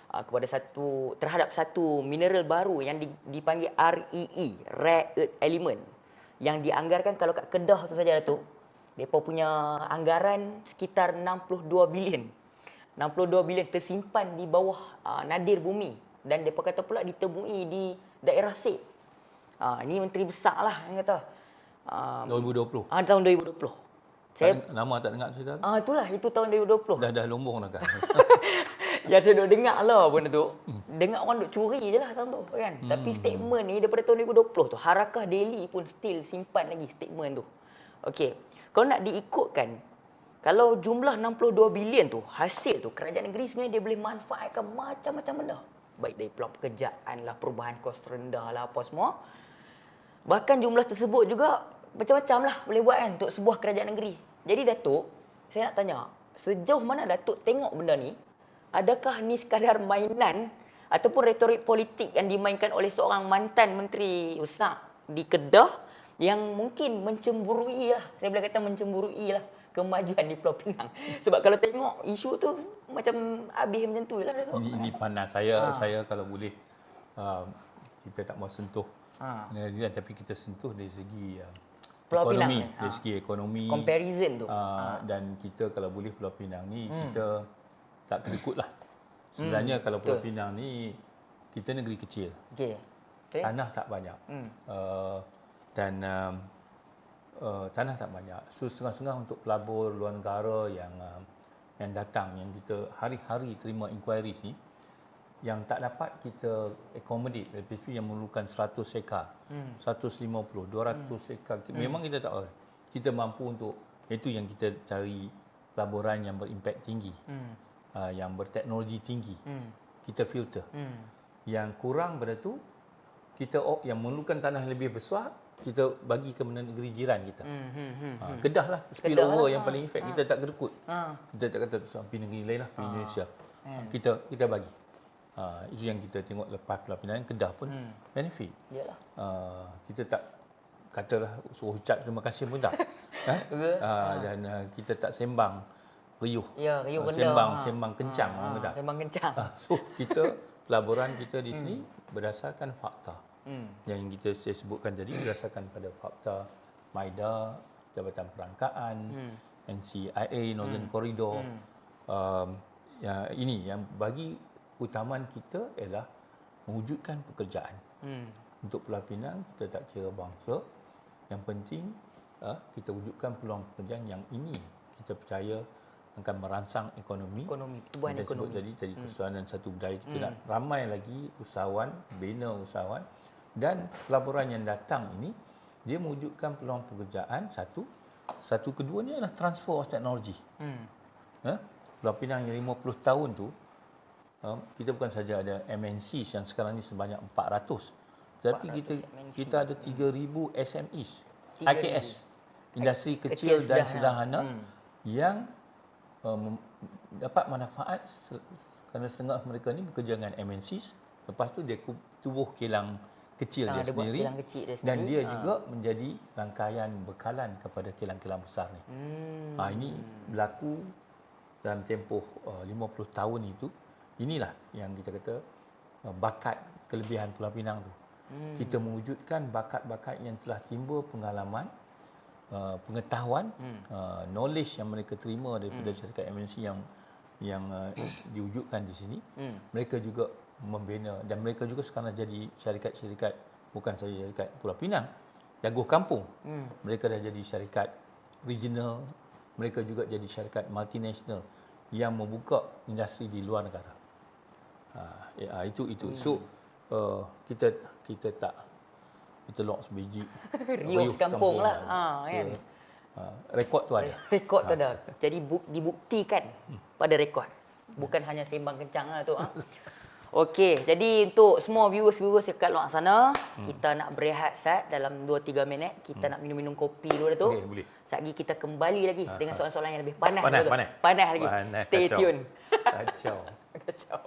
Speaker 1: terhadap satu mineral baru yang dipanggil REE, Rare Earth Element, yang dianggarkan kalau kat Kedah tu saja Datuk, mereka punya anggaran sekitar 62 bilion. 62 bilion tersimpan di bawah nadir bumi, dan mereka kata pula ditemui di daerah Sik. Ini menteri besar lah yang kata.
Speaker 2: 2020.
Speaker 1: Tahun 2020.
Speaker 2: Nama tak dengar cerita tu?
Speaker 1: Itulah, itu tahun 2020.
Speaker 2: Dah lombong dah kan.
Speaker 1: Ya saya duk dengar lah pun tu. Dengar orang duk curi je lah tahun tu kan. Tapi statement ni daripada tahun 2020 tu, Harakah Daily pun still simpan lagi statement tu. Okey. Kalau nak diikutkan, kalau jumlah 62 bilion tu, hasil tu, kerajaan negeri sebenarnya dia boleh manfaatkan macam-macam benda. Baik dari peluang pekerjaan lah, perubahan kos rendah lah, apa semua. Bahkan jumlah tersebut juga macam-macam lah boleh buat kan untuk sebuah kerajaan negeri. Jadi Datuk, saya nak tanya, sejauh mana Datuk tengok benda ni? Adakah ni sekadar mainan ataupun retorik politik yang dimainkan oleh seorang mantan menteri besar di Kedah yang mungkin mencemburui lah, saya boleh kata mencemburui lah kemajuan di Pulau Pinang. Sebab kalau tengok isu tu macam habis macam tu lah.
Speaker 2: Ini panas. Saya kalau boleh, kita tak mahu sentuh pengadilan, tapi kita sentuh dari segi
Speaker 1: Pulau
Speaker 2: ekonomi,
Speaker 1: Pinang,
Speaker 2: dari segi ekonomi.
Speaker 1: Comparison tu.
Speaker 2: Dan kita kalau boleh Pulau Pinang ni, kita tak kedekut lah. Sebenarnya kalau Pulau Pinang ni, kita negeri kecil.
Speaker 1: Okey.
Speaker 2: Tanah tak banyak. Dan tanah tak banyak. So setengah-setengah untuk pelabur luar negara yang datang, yang kita hari-hari terima inquiries ni, yang tak dapat kita accommodate, especially yang memerlukan 100 ekar, 150, 200 ekar. Memang kita tak kita mampu untuk, itu yang kita cari pelaburan yang berimpak tinggi, yang berteknologi tinggi. Kita filter. Yang kurang pada tu, kita yang memerlukan tanah yang lebih besar, kita bagi ke negeri jiran kita. Kedah lah, spillover yang paling efek. Kita tak kedekut. Kita tak kata pergi negeri lain lah, pergi Indonesia. Kita bagi. Itu yang kita tengok lepas Pulau Pinang, Kedah pun benefit. Kita tak katalah suruh ucap terima kasih pun tak. Dan kita tak sembang riuh.
Speaker 1: Ya, riuh rendah.
Speaker 2: Sembang kencang orang kata.
Speaker 1: Sembang kencang.
Speaker 2: So kita pelaburan kita di sini berdasarkan fakta. Yang saya sebutkan tadi berdasarkan pada fakta MIDA, Jabatan Perangkaan, NCIA, Northern Corridor. Ini yang bagi utamaan kita ialah mewujudkan pekerjaan. Untuk Pulau Pinang, kita tak kira bangsa. Yang penting kita wujudkan peluang pekerjaan yang ini kita percaya akan merangsang ekonomi.
Speaker 1: Pertumbuhan ekonomi.
Speaker 2: Jadi kesusahan dan satu budaya kita nak ramai lagi usahawan, bina usahawan, dan pelaburan yang datang ini dia mewujudkan peluang pekerjaan satu keduanya adalah transfer of teknologi. Pulau Pinang yang 50 tahun tu, kita bukan saja ada MNCs yang sekarang ni sebanyak 400, tapi kita ada 3,000 SMEs, IKS, industri kecil dan sederhana, yang dapat manfaat kerana setengah mereka ni bekerja dengan MNCs. Lepas tu dia tubuh kilang kecil dia sendiri, dan dia juga menjadi rangkaian bekalan kepada kilang-kilang besar ni. Ini berlaku dalam tempoh 50 tahun itu. Inilah yang kita kata bakat kelebihan Pulau Pinang tu. Kita mewujudkan bakat-bakat yang telah timbul pengalaman, pengetahuan, knowledge yang mereka terima daripada syarikat MNC yang diwujudkan di sini. Mereka juga membina, dan mereka juga sekarang jadi syarikat-syarikat, bukan saja syarikat Pulau Pinang, jaguh kampung. Mereka dah jadi syarikat regional, mereka juga jadi syarikat multinational yang membuka industri di luar negara. Itu. So kita tak kita lock sebiji
Speaker 1: riuh sekampung lah. Kan.
Speaker 2: Rekod tu ada.
Speaker 1: Rekod tu ada. Jadi dibuktikan pada rekod. Bukan hanya sembang kencang lah tu. Okey, jadi untuk semua viewers dekat luar sana, kita nak berehat sat dalam 2-3 minit. Kita nak minum-minum kopi dulu dah tu.
Speaker 2: Okey, boleh.
Speaker 1: Sekejap lagi kita kembali lagi dengan soalan-soalan yang lebih panas lagi. Stay
Speaker 2: Kacau.
Speaker 1: tune.
Speaker 2: Kacau.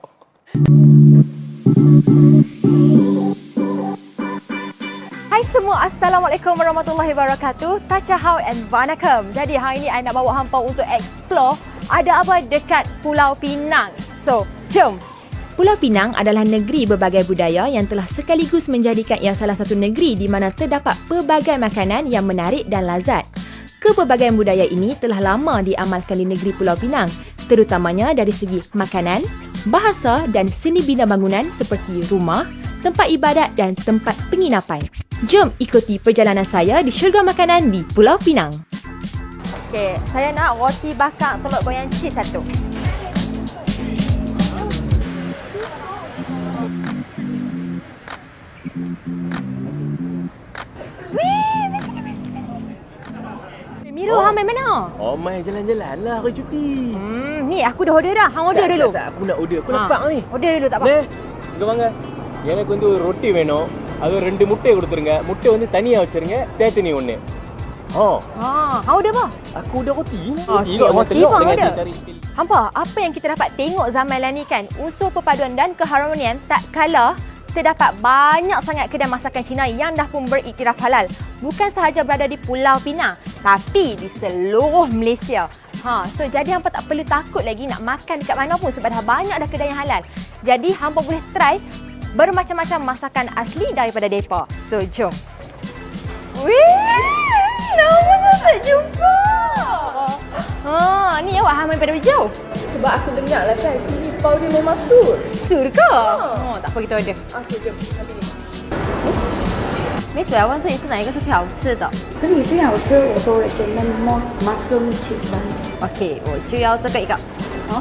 Speaker 3: Hai semua, Assalamualaikum warahmatullahi wabarakatuh. Tachahau and Vanakkam. Jadi hari ini saya nak bawa hampa untuk explore ada apa dekat Pulau Pinang. So, jom Pulau Pinang adalah negeri berbagai budaya yang telah sekaligus menjadikan ia salah satu negeri di mana terdapat pelbagai makanan yang menarik dan lazat. Kepelbagaian budaya ini telah lama diamalkan di negeri Pulau Pinang, terutamanya dari segi makanan, bahasa dan seni bina bangunan seperti rumah, tempat ibadat dan tempat penginapan. Jom ikuti perjalanan saya di syurga makanan di Pulau Pinang. Okey, saya nak roti bakar telur goyang cheese satu. Miru, hang main mana?
Speaker 4: Oh, main jalan-jalan lah hari cuti.
Speaker 3: Ni aku dah order dah. Hang order dulu.
Speaker 4: Aku nak order. Aku lapar ni.
Speaker 3: Order dulu tak apa.
Speaker 4: இங்க வாங்க. எனக்கு வந்து ஒரு ரொட்டி வேணும். அது 2 முட்டை கொடுத்துருங்க. முட்டை வந்து தனியா வச்சிருங்க. தேத்தனி ஒண்ணு.
Speaker 3: Hang order apa?
Speaker 4: Aku order roti.
Speaker 3: Okey,
Speaker 4: Orang
Speaker 3: roti
Speaker 4: tengok
Speaker 3: pun
Speaker 4: dengan
Speaker 3: ada.
Speaker 4: dia tarik sekali.
Speaker 3: Hampa, apa yang kita dapat tengok zaman lah ni kan, unsur perpaduan dan keharmonian tak kalah terdapat banyak sangat kedai masakan Cina yang dah pun beriktiraf halal. Bukan sahaja berada di Pulau Pinang, tapi di seluruh Malaysia. So jadi hampa tak perlu takut lagi nak makan dekat mana pun sebab dah banyak dah kedai yang halal. Jadi hampa boleh try bermacam-macam masakan asli daripada depa. So jom. Wih, lama dah tak jumpa. Ni awak hang main pada jauh.
Speaker 5: Sebab aku dengar lah kan sini pau dia memang sur.
Speaker 3: Sur ke? Tak apa kita order.
Speaker 5: Okey, jom. Nanti ni.
Speaker 3: 没主要问这里是哪一个是最好吃的
Speaker 5: 这里最好吃，我都 recommend mushroom cheese bun。
Speaker 3: ？OK，我就要这个一个。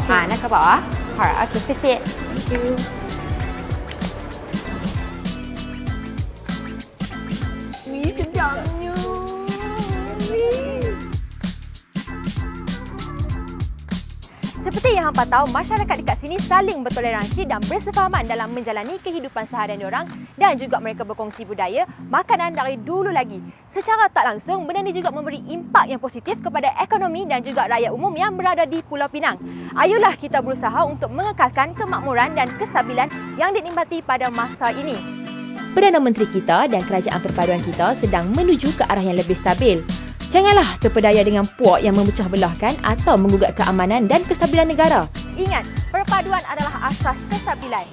Speaker 3: 那个宝啊，好，OK，谢谢。
Speaker 5: Thank you。
Speaker 3: Wih, sedapnya. Seperti yang hampa tahu, masyarakat dekat sini saling bertoleransi dan bersefahaman dalam menjalani kehidupan seharian diorang dan juga mereka berkongsi budaya, makanan dari dulu lagi. Secara tak langsung, benda ni juga memberi impak yang positif kepada ekonomi dan juga rakyat umum yang berada di Pulau Pinang. Ayolah kita berusaha untuk mengekalkan kemakmuran dan kestabilan yang dinikmati pada masa ini. Perdana Menteri kita dan kerajaan perpaduan kita sedang menuju ke arah yang lebih stabil. Janganlah terpedaya dengan puak yang memecah belahkan atau menggugat keamanan dan kestabilan negara. Ingat, perpaduan adalah asas kestabilan.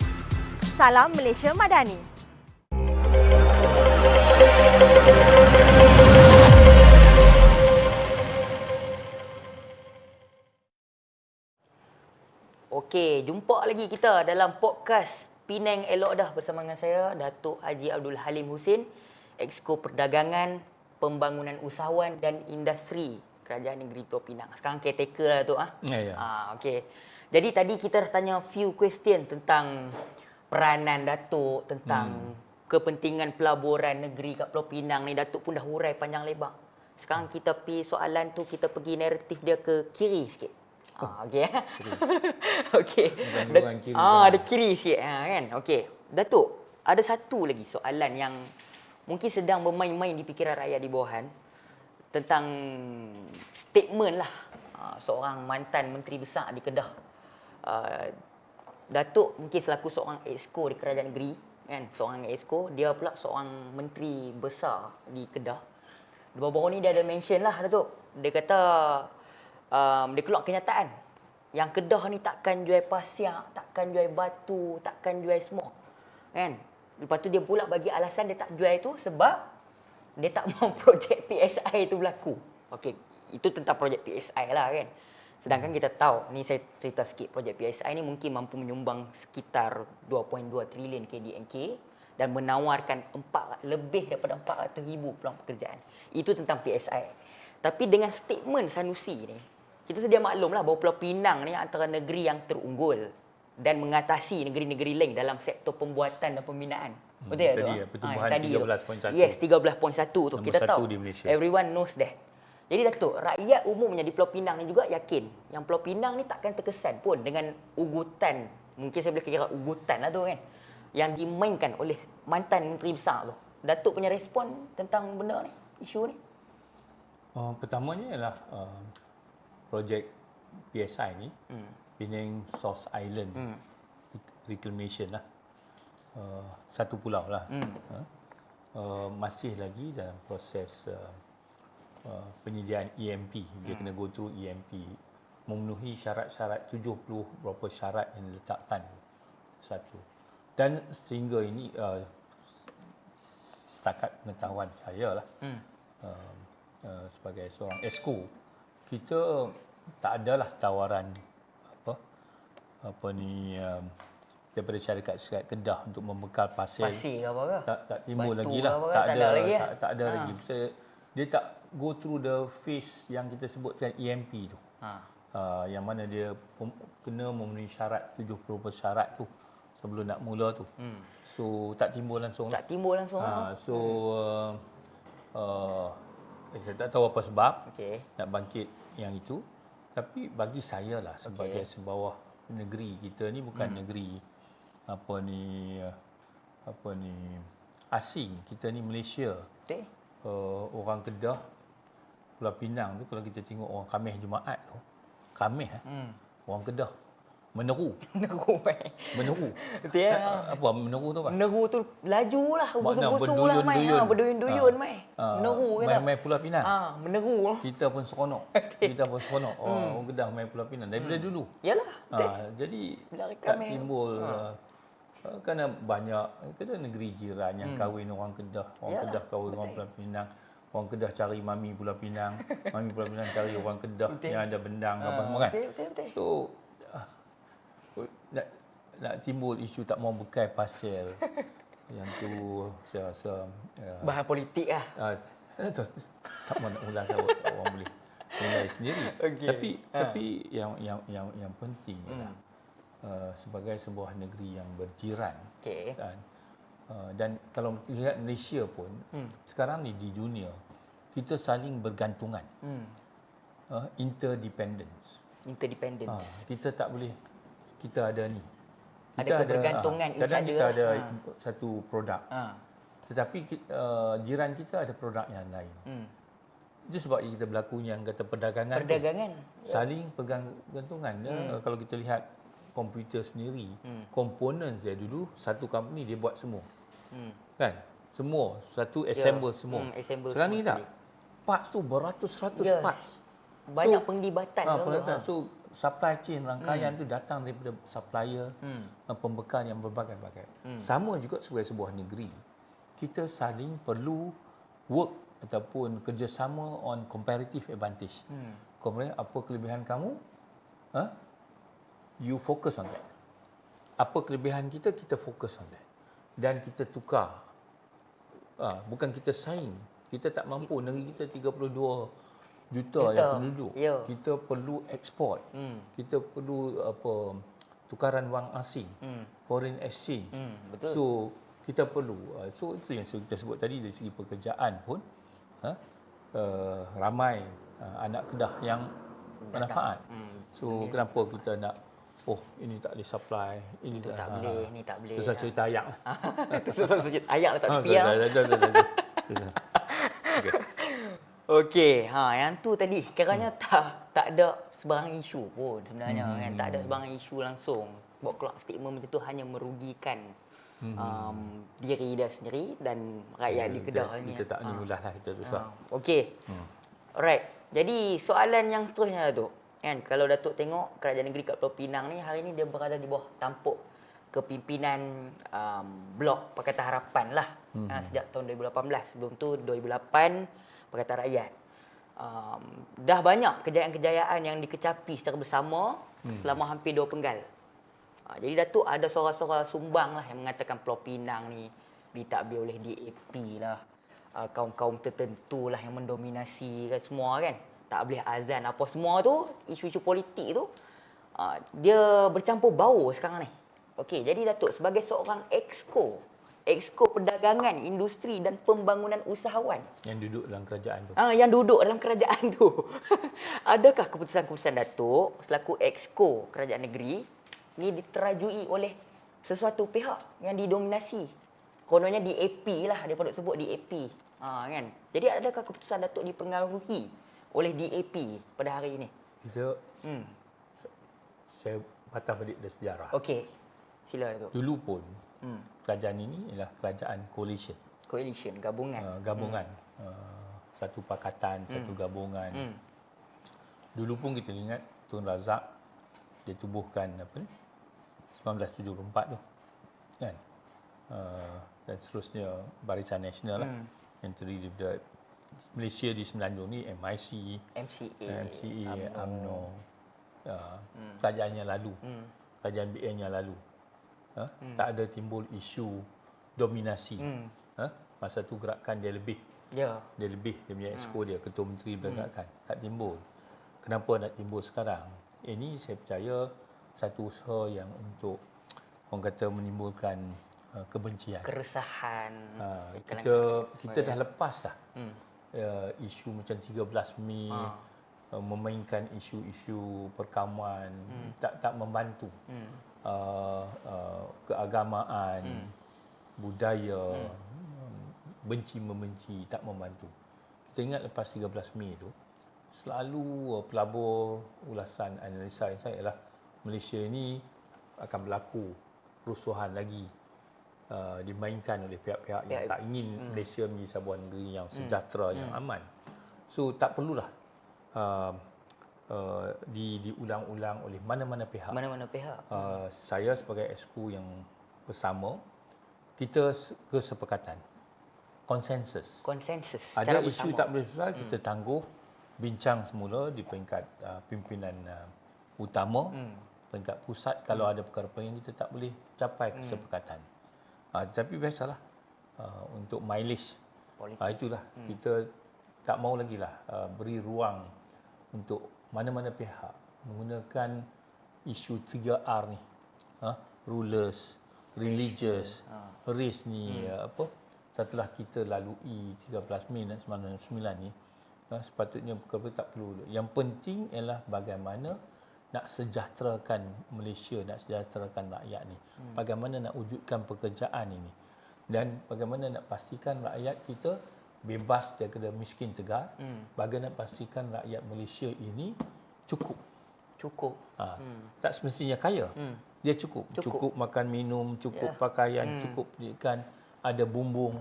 Speaker 3: Salam Malaysia Madani.
Speaker 1: Okey, jumpa lagi kita dalam podcast Penang Elok Dah bersama dengan saya, Datuk Haji Abdul Halim Husin, Exco Perdagangan, Pembangunan Usahawan dan Industri Kerajaan Negeri Pulau Pinang. Sekarang caretaker lah tu.
Speaker 2: Ya.
Speaker 1: Okey. Jadi tadi kita dah tanya few question tentang peranan Datuk, tentang kepentingan pelaburan negeri kat Pulau Pinang ni. Datuk pun dah hurai panjang lebar. Sekarang kita pergi soalan tu, kita pergi naratif dia ke kiri sikit. Okey. Okey. Ada kiri sikit kan. Okey. Datuk, ada satu lagi soalan yang mungkin sedang bermain-main di fikiran rakyat di bawahan tentang statement lah seorang mantan menteri besar di Kedah. Datuk mungkin selaku seorang exco di kerajaan negeri kan, seorang exco, dia pula seorang menteri besar di Kedah. Baru-baru ni dia ada mention lah Datuk. Dia kata dia keluar kenyataan yang Kedah ni takkan jual pasir, takkan jual batu, takkan jual semua. Kan? Lepas tu dia pula bagi alasan dia tak jual itu sebab dia tak mahu projek PSI itu berlaku. Okey, itu tentang projek PSI lah kan. Sedangkan kita tahu, ni saya cerita sikit, projek PSI ni mungkin mampu menyumbang sekitar 2.2 trilion KDNK dan menawarkan lebih daripada 400,000 peluang pekerjaan. Itu tentang PSI. Tapi dengan statement Sanusi ni, kita sedia maklumlah bahawa Pulau Pinang ni antara negeri yang terunggul dan mengatasi negeri-negeri lain dalam sektor pembuatan dan pembinaan. Betul
Speaker 2: tadi
Speaker 1: tak?
Speaker 2: pertumbuhan 13.1.
Speaker 1: Yes, 13.1 tu.
Speaker 2: Nombor
Speaker 1: Kita tahu.
Speaker 2: di Malaysia.
Speaker 1: Everyone knows that. Jadi Datuk, rakyat umumnya di Pulau Pinang ni juga yakin yang Pulau Pinang ni takkan terkesan pun dengan ugutan, mungkin saya boleh kira ugutan lah tu kan, yang dimainkan oleh mantan menteri besar tu. Datuk punya respon tentang benda ni, isu ni?
Speaker 2: Pertamanya ialah projek PSI ni, Penang South Island Reclamation lah. Satu pulau lah. Masih lagi dalam proses penyediaan EMP. Dia kena go through EMP. Memenuhi syarat-syarat 70 berapa syarat yang diletakkan satu. Dan sehingga ini setakat pengetahuan saya lah, sebagai seorang exco, kita tak adalah tawaran daripada syarikat Kedah untuk membekal pasir.
Speaker 1: Pasir ke apa ke?
Speaker 2: Tak timbul
Speaker 1: Batu
Speaker 2: lagi
Speaker 1: ke
Speaker 2: lah.
Speaker 1: apa ke?
Speaker 2: Tak
Speaker 1: Tak
Speaker 2: ada
Speaker 1: ada lagi,
Speaker 2: tak ada lagi. Dia tak go through the phase yang kita sebutkan EMP tu. Yang mana dia kena memenuhi syarat 70% syarat tu sebelum nak mula tu. So tak timbul langsung.
Speaker 1: Tak timbul langsung.
Speaker 2: Saya tak tahu apa sebab nak bangkit yang itu. Tapi bagi saya lah, sebagai sebuah negeri kita ni bukan negeri asing. Kita ni Malaysia.
Speaker 1: Betul.
Speaker 2: Orang Kedah, Pulau Pinang tu, kalau kita tengok orang Khamis Jumaat tu, Khamis orang Kedah meneru. Meneru.
Speaker 1: Betul ya.
Speaker 2: Apa meneru tu apa?
Speaker 1: Meneru tu laju lah,
Speaker 2: Makna
Speaker 1: bersuruh lah mai. Berduyun-duyun mai. Meneru kata.
Speaker 2: Main Pulau Pinang.
Speaker 1: Meneru lah.
Speaker 2: Kita pun seronok. Kita pun seronok. Orang Kedah main Pulau Pinang daripada dulu.
Speaker 1: Yalah.
Speaker 2: Jadi
Speaker 1: Bila
Speaker 2: tak
Speaker 1: kami
Speaker 2: timbul kerana banyak negeri jiran yang kahwin orang Kedah. Orang Kedah kahwin orang Pulau Pinang. Orang Kedah cari mami Pulau Pinang. Mami Pulau Pinang cari orang Kedah yang ada bendang apa semua kan.
Speaker 1: Betul.
Speaker 2: So nak timbul isu tak mau bekai pasir yang tu saya rasa
Speaker 1: bahan politik lah.
Speaker 2: tak mau nak ulas orang boleh nilai sendiri. Tapi yang penting ialah sebagai sebuah negeri yang berjiran dan kalau lihat Malaysia pun sekarang ni di dunia kita saling bergantungan, interdependence. Kita tak boleh kita ada ni.
Speaker 1: Ada kebergantungan
Speaker 2: kadang kita ada
Speaker 1: lah.
Speaker 2: satu produk. Tetapi jiran kita ada produk yang lain. Itu sebab kita berlakunya yang kata perdagangan. Saling bergantungan. Kalau kita lihat komputer sendiri, komponen dia dulu satu company dia buat semua. Kan? Semua, satu assemble semua. Sekarang ni tak. Parts tu beratus-ratus parts.
Speaker 1: Banyak penglibatan.
Speaker 2: So supply chain rangkaian tu datang daripada supplier, pembekal yang berbagai-bagai. Sama juga sebagai sebuah negeri. Kita saling perlu work ataupun kerjasama on comparative advantage. Kemudian apa kelebihan kamu? You focus on that. Apa kelebihan kita, kita fokus on that. Dan kita tukar. Bukan kita saing. Kita tak mampu. Negeri kita 32 juta yang penduduk. Kita perlu ekspor. Kita perlu tukaran wang asing, foreign exchange.
Speaker 1: Betul.
Speaker 2: So kita perlu. So itu yang kita sebut tadi dari segi pekerjaan pun ramai anak Kedah yang manfaat. So kenapa kita nak ini tak boleh supply, ini
Speaker 1: tak boleh, ni tak boleh.
Speaker 2: Itu cerita ayak lah.
Speaker 1: Ayak letak tepi lah. Okey, yang tu tadi kiranya tak ada sebarang isu pun sebenarnya kan, tak ada sebarang isu langsung. Buat keluar statement macam tu hanya merugikan diri dia sendiri dan rakyat di Kedah ni.
Speaker 2: Kita tak ni ulas lah, kita susah.
Speaker 1: Okey. Alright. Jadi soalan yang seterusnya tu kan, kalau Datuk tengok kerajaan negeri kat Pulau Pinang ni hari ni dia berada di bawah tampuk kepimpinan blok Pakatan Harapan lah sejak tahun 2018. Sebelum tu 2008 Pakatan Rakyat. Dah banyak kejayaan-kejayaan yang dikecapi secara bersama selama hampir 2 penggal. Jadi Datuk ada suara-suara sumbang lah yang mengatakan Pulau Pinang ni ditadbir oleh DAP lah. Kaum-kaum tertentu lah yang mendominasi kan, semua kan. Tak boleh azan apa semua tu, isu-isu politik tu dia bercampur baur sekarang ni. Okey, jadi Datuk sebagai seorang exco perdagangan, industri dan pembangunan usahawan
Speaker 2: yang duduk dalam kerajaan tu.
Speaker 1: Yang duduk dalam kerajaan tu. Adakah keputusan-keputusan Datuk selaku exco kerajaan negeri ni diterajui oleh sesuatu pihak yang didominasi? Kononnya DAP lah, dia patut sebut DAP. Kan? Jadi adakah keputusan Datuk dipengaruhi oleh DAP pada hari ini?
Speaker 2: Saya patah balik dari sejarah.
Speaker 1: Okey. Sila Datuk.
Speaker 2: Dulu pun kerajaan ini ialah kerajaan coalition, gabungan. Satu pakatan, satu gabungan. Dulu pun kita ingat Tun Razak dia tubuhkan 1974 tu. Kan? Dan seterusnya Barisan Nasional lah. Yang terdiri daripada Malaysia di Semenanjung ni MIC, MCA, UMNO, kerajaan yang lalu, kerajaan BN yang lalu. Tak ada timbul isu dominasi. Masa tu gerakan dia lebih. Dia punya exco dia, ketua menteri bergerakan. Tak timbul. Kenapa nak timbul sekarang? Ini saya percaya satu usaha yang untuk orang kata menimbulkan kebencian,
Speaker 1: Keresahan.
Speaker 2: Kita dah lepas dah isu macam 13 Mei, memainkan isu-isu perkaman, tak membantu keagamaan, budaya, benci-membenci, tak membantu. Kita ingat lepas 13 Mei tu, selalu pelabur ulasan analisa saya ialah Malaysia ini akan berlaku kerusuhan lagi, dimainkan oleh pihak-pihak yang tak ingin Malaysia menjadi sebuah negeri yang sejahtera, yang aman. So tak perlulah diulang-ulang oleh mana-mana pihak. Saya sebagai exco yang bersama, kita kesepakatan, konsensus. Ada isu tak boleh selesai, kita tangguh, bincang semula di peringkat pimpinan utama, peringkat pusat. Kalau ada perkara-perkara yang kita tak boleh capai kesepakatan. Tapi biasalah, untuk mileage, itulah, kita tak mau lagi lah beri ruang untuk mana-mana pihak menggunakan isu 3R ni, rulers, religious, race ni, setelah kita lalui 13 Mei 1999 ni, sepatutnya perkara tak perlu. Yang penting ialah bagaimana nak sejahterakan Malaysia, nak sejahterakan rakyat ni. Bagaimana nak wujudkan pekerjaan ini. Dan bagaimana nak pastikan rakyat kita bebas daripada miskin tegar. Bagaimana nak pastikan rakyat Malaysia ini cukup. Tak semestinya kaya. Dia cukup makan minum, cukup pakaian, cukup pendidikan, ada bumbung.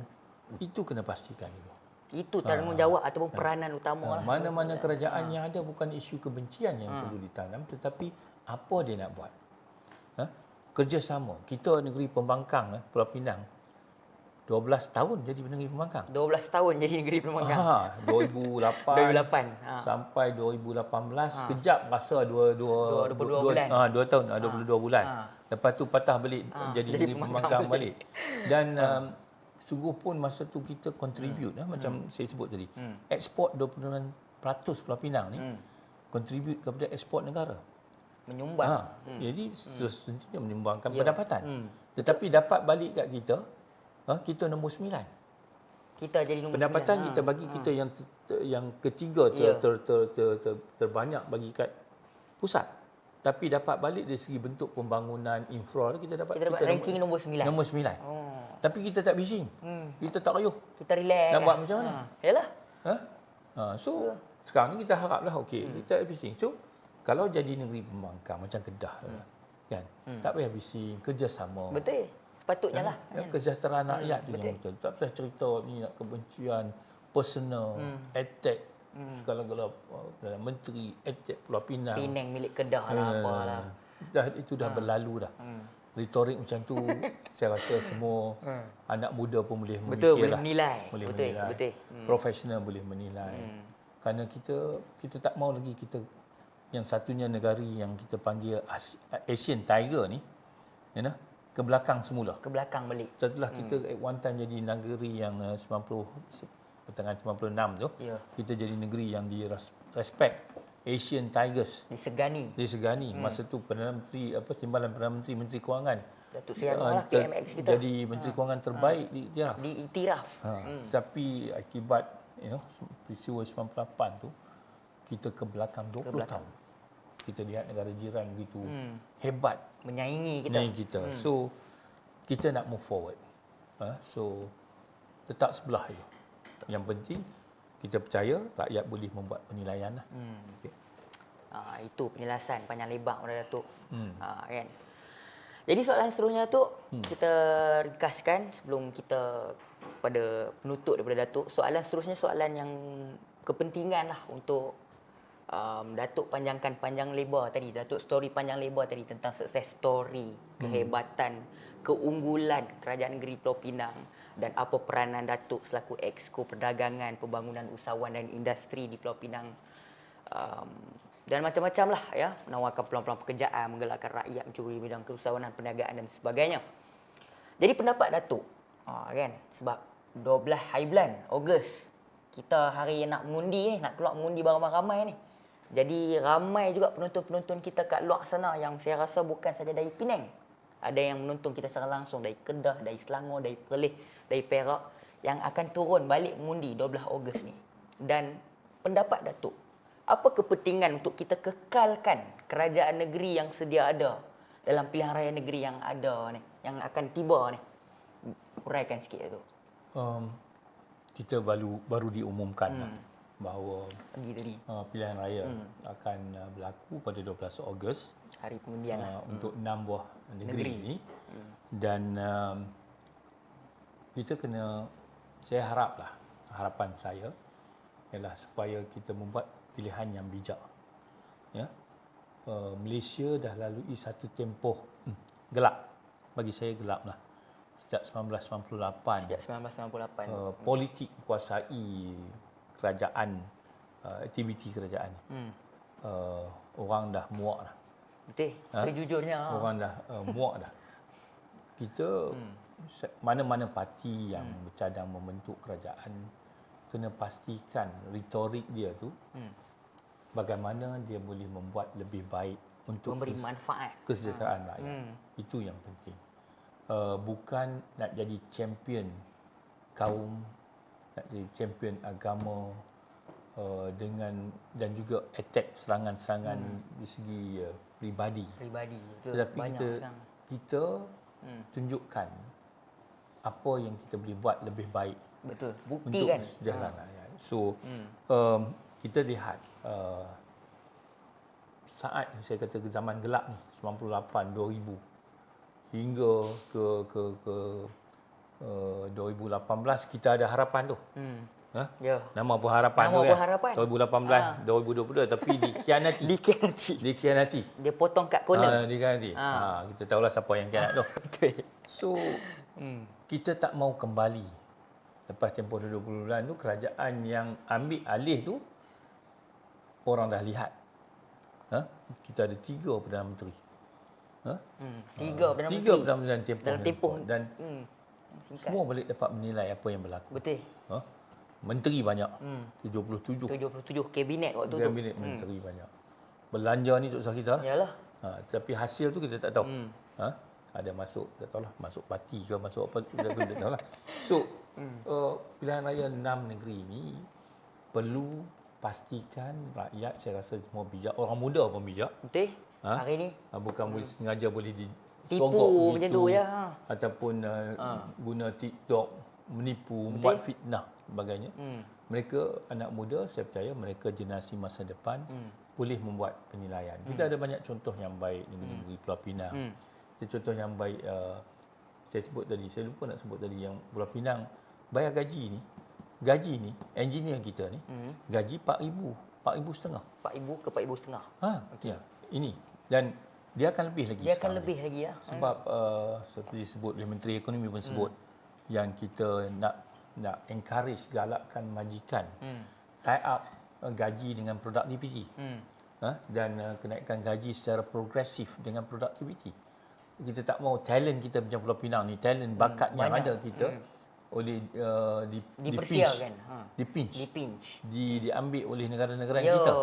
Speaker 2: Itu kena pastikan dulu.
Speaker 1: Itu tanggungjawab ataupun peranan utama lah.
Speaker 2: Mana-mana kerajaan yang ada bukan isu kebencian yang perlu ditanam, tetapi apa dia nak buat. Kerjasama. Kita negeri pembangkang, Pulau Pinang, 12 tahun jadi negeri pembangkang.
Speaker 1: 12 tahun jadi negeri pembangkang.
Speaker 2: 2008 sampai 2018, sekejap rasa 22
Speaker 1: bulan.
Speaker 2: 2 tahun, 22 bulan. Lepas tu patah balik jadi negeri pembangkang balik. Dan sungguh pun masa tu kita contribute, macam saya sebut tadi. Ekspor 29% Pulau Pinang ni contribute kepada ekspor negara.
Speaker 1: Menyumbang.
Speaker 2: Jadi tentunya menyumbangkan pendapatan. Tetapi dapat balik kat kita, kita nombor 9.
Speaker 1: Kita jadi nombor
Speaker 2: pendapatan
Speaker 1: 9.
Speaker 2: kita bagi kita yang ketiga terbanyak bagi kat pusat. Tapi dapat balik dari segi bentuk pembangunan infra, kita dapat
Speaker 1: ranking nombor 9.
Speaker 2: Nombor 9. Tapi kita tak bising. Kita tak kayuh.
Speaker 1: Kita relax.
Speaker 2: Nak buat macam mana?
Speaker 1: Yalah.
Speaker 2: So sekarang ni kita haraplah kita bising. So kalau jadi negeri pembangkang macam Kedah kan, tak payah bising, kerjasama.
Speaker 1: Betul. Sepatutnya lah.
Speaker 2: Kesejahteraan rakyat tu yang betul. Tak payah cerita ni nak kebencian, personal, attack, segala-gala dalam menteri, attack Pulau Pinang.
Speaker 1: Penang milik Kedah lah apalah.
Speaker 2: Itu dah berlalu dah. Retorik macam tu saya rasa semua anak muda pun boleh memikirlah.
Speaker 1: Boleh menilai. Betul.
Speaker 2: Profesional boleh menilai. Kerana kita tak mau lagi kita yang satunya negari yang kita panggil Asian Tiger ni, ke belakang semula.
Speaker 1: Ke belakang balik.
Speaker 2: Setelah kita at one time jadi negeri yang pertengahan 96 tu, kita jadi negeri yang di respect, Asian Tigers.
Speaker 1: Disegani.
Speaker 2: Masa tu Perdana Menteri, timbalan Perdana Menteri, Menteri Kewangan,
Speaker 1: Datuk Seri Anwar lah, PMX kita.
Speaker 2: Jadi Menteri Kewangan terbaik
Speaker 1: diiktiraf.
Speaker 2: Tapi akibat peristiwa 98 tu, kita ke belakang 20 tahun. Kita lihat negara jiran begitu hebat
Speaker 1: menyaingi kita.
Speaker 2: So kita nak move forward. So letak sebelah je. Yang penting kita percaya rakyat boleh membuat penilaian lah. Okay.
Speaker 1: Itu penjelasan panjang lebar pada Datuk. Kan. Jadi soalan seterusnya Datuk, kita ringkaskan sebelum kita pada penutup daripada Datuk. Soalan seterusnya soalan yang kepentingan lah untuk Datuk panjangkan panjang lebar tadi, Datuk story panjang lebar tadi tentang success story, kehebatan, keunggulan Kerajaan Negeri Pulau Pinang dan apa peranan Datuk selaku Exco Perdagangan, Pembangunan Usahawan dan Industri di Pulau Pinang. Dan macam-macam lah ya, menawarkan peluang-peluang pekerjaan, menggerakkan rakyat mencuri bidang keusahawanan, perniagaan dan sebagainya. Jadi pendapat Datuk, kan, sebab 12 hari bulan Ogos kita hari nak mengundi ni, nak keluar mengundi ramai-ramai ni. Jadi ramai juga penonton-penonton kita kat luar sana yang saya rasa bukan saja dari Penang. Ada yang menonton kita secara langsung dari Kedah, dari Selangor, dari Perlis, dari Perak yang akan turun balik mengundi 12 Ogos ni. Dan pendapat Datuk, apa kepentingan untuk kita kekalkan kerajaan negeri yang sedia ada dalam pilihan raya negeri yang ada ni, yang akan tiba ni? Uraikan sikit Datuk.
Speaker 2: Kita baru diumumkan lah bahawa
Speaker 1: Pagi tadi.
Speaker 2: pilihan raya akan berlaku pada 12 Ogos
Speaker 1: Hari pengundian lah.
Speaker 2: untuk 6 buah negeri ini. Dan kita kena, saya haraplah, harapan saya ialah supaya kita membuat pilihan yang bijak. Ya. Malaysia dah lalui satu tempoh gelap. Bagi saya gelap lah. Sejak 1998.
Speaker 1: Sejak 1998.
Speaker 2: Politik kuasai kerajaan, aktiviti kerajaan ni. Orang dah muak dah.
Speaker 1: Betul. Sejujurnya.
Speaker 2: Orang dah muak dah. Kita, mana-mana parti yang bercadang membentuk kerajaan, kena pastikan retorik dia tu bagaimana dia boleh membuat lebih baik untuk
Speaker 1: memberi manfaat
Speaker 2: kesejahteraan rakyat. Itu yang penting. Bukan nak jadi champion kaum, nak jadi champion agama, dengan dan juga attack serangan-serangan di segi peribadi.
Speaker 1: Itu
Speaker 2: Tetapi
Speaker 1: banyak sekarang.
Speaker 2: kita tunjukkan apa yang kita boleh buat lebih baik
Speaker 1: Betul.
Speaker 2: untuk
Speaker 1: Buktikan.
Speaker 2: kesejahteraan rakyat. So kita lihat saat saya kata ke zaman gelap ni 98 2000 hingga ke 2018 kita ada harapan tu.
Speaker 1: Ya.
Speaker 2: Nama pun harapan
Speaker 1: Nama
Speaker 2: tu
Speaker 1: pun
Speaker 2: kan.
Speaker 1: harapan.
Speaker 2: 2018, 2022 tapi dikhianati. Dikhianati.
Speaker 1: Dia potong kat corner.
Speaker 2: Dikhianati. Kita tahulah siapa yang khianat tu.
Speaker 1: Betul.
Speaker 2: So kita tak mau kembali. Lepas tempoh 20 bulan tu kerajaan yang ambil alih tu orang dah lihat. Kita ada 3 Perdana Menteri.
Speaker 1: 3 Perdana
Speaker 2: Tiga
Speaker 1: Menteri.
Speaker 2: Perdana Menteri dalam tempoh yang
Speaker 1: dalam
Speaker 2: cepat.
Speaker 1: tempoh
Speaker 2: Dan
Speaker 1: singkat.
Speaker 2: semua boleh dapat menilai apa yang berlaku.
Speaker 1: Betul.
Speaker 2: Menteri banyak. 77.
Speaker 1: 77 kabinet waktu tu.
Speaker 2: Kabinet menteri banyak. Belanja ni tak usah kita.
Speaker 1: Yalah.
Speaker 2: Tapi hasil tu kita tak tahu. Ada masuk, tak tahulah, masuk parti ke, masuk apa, kita pun tak tahulah. So, pilihan raya 6 negeri ni perlu pastikan rakyat, saya rasa semua bijak, orang muda pun bijak.
Speaker 1: Betul. Hari ni
Speaker 2: Bukan boleh sengaja boleh
Speaker 1: tipu
Speaker 2: disogok
Speaker 1: macam tu ya.
Speaker 2: ataupun guna TikTok menipu, buat fitnah sebagainya. Mereka anak muda, saya percaya mereka generasi masa depan boleh membuat penilaian. Kita ada banyak contoh yang baik di negeri Pulau Pinang. Contoh yang baik saya sebut tadi, saya lupa nak sebut tadi, yang Pulau Pinang bayar gaji ni engineer kita ni gaji 4,500.
Speaker 1: 4,000 ke 4,500.
Speaker 2: Ya, ini. Dan dia akan lebih lagi.
Speaker 1: Dia akan
Speaker 2: sekarang
Speaker 1: lebih
Speaker 2: ni.
Speaker 1: lagi ya.
Speaker 2: Sebab seperti disebut oleh Menteri Ekonomi pun sebut yang kita nak encourage, galakkan majikan tie up gaji dengan productivity. Dan kenaikan gaji secara progresif dengan productivity. Kita tak mau talent kita macam Pulau Pinang ni, talent bakat yang
Speaker 1: banyak.
Speaker 2: ada kita oleh
Speaker 1: Dipersialkan.
Speaker 2: dipinch, diambil oleh negara-negara
Speaker 1: Ya,
Speaker 2: kita.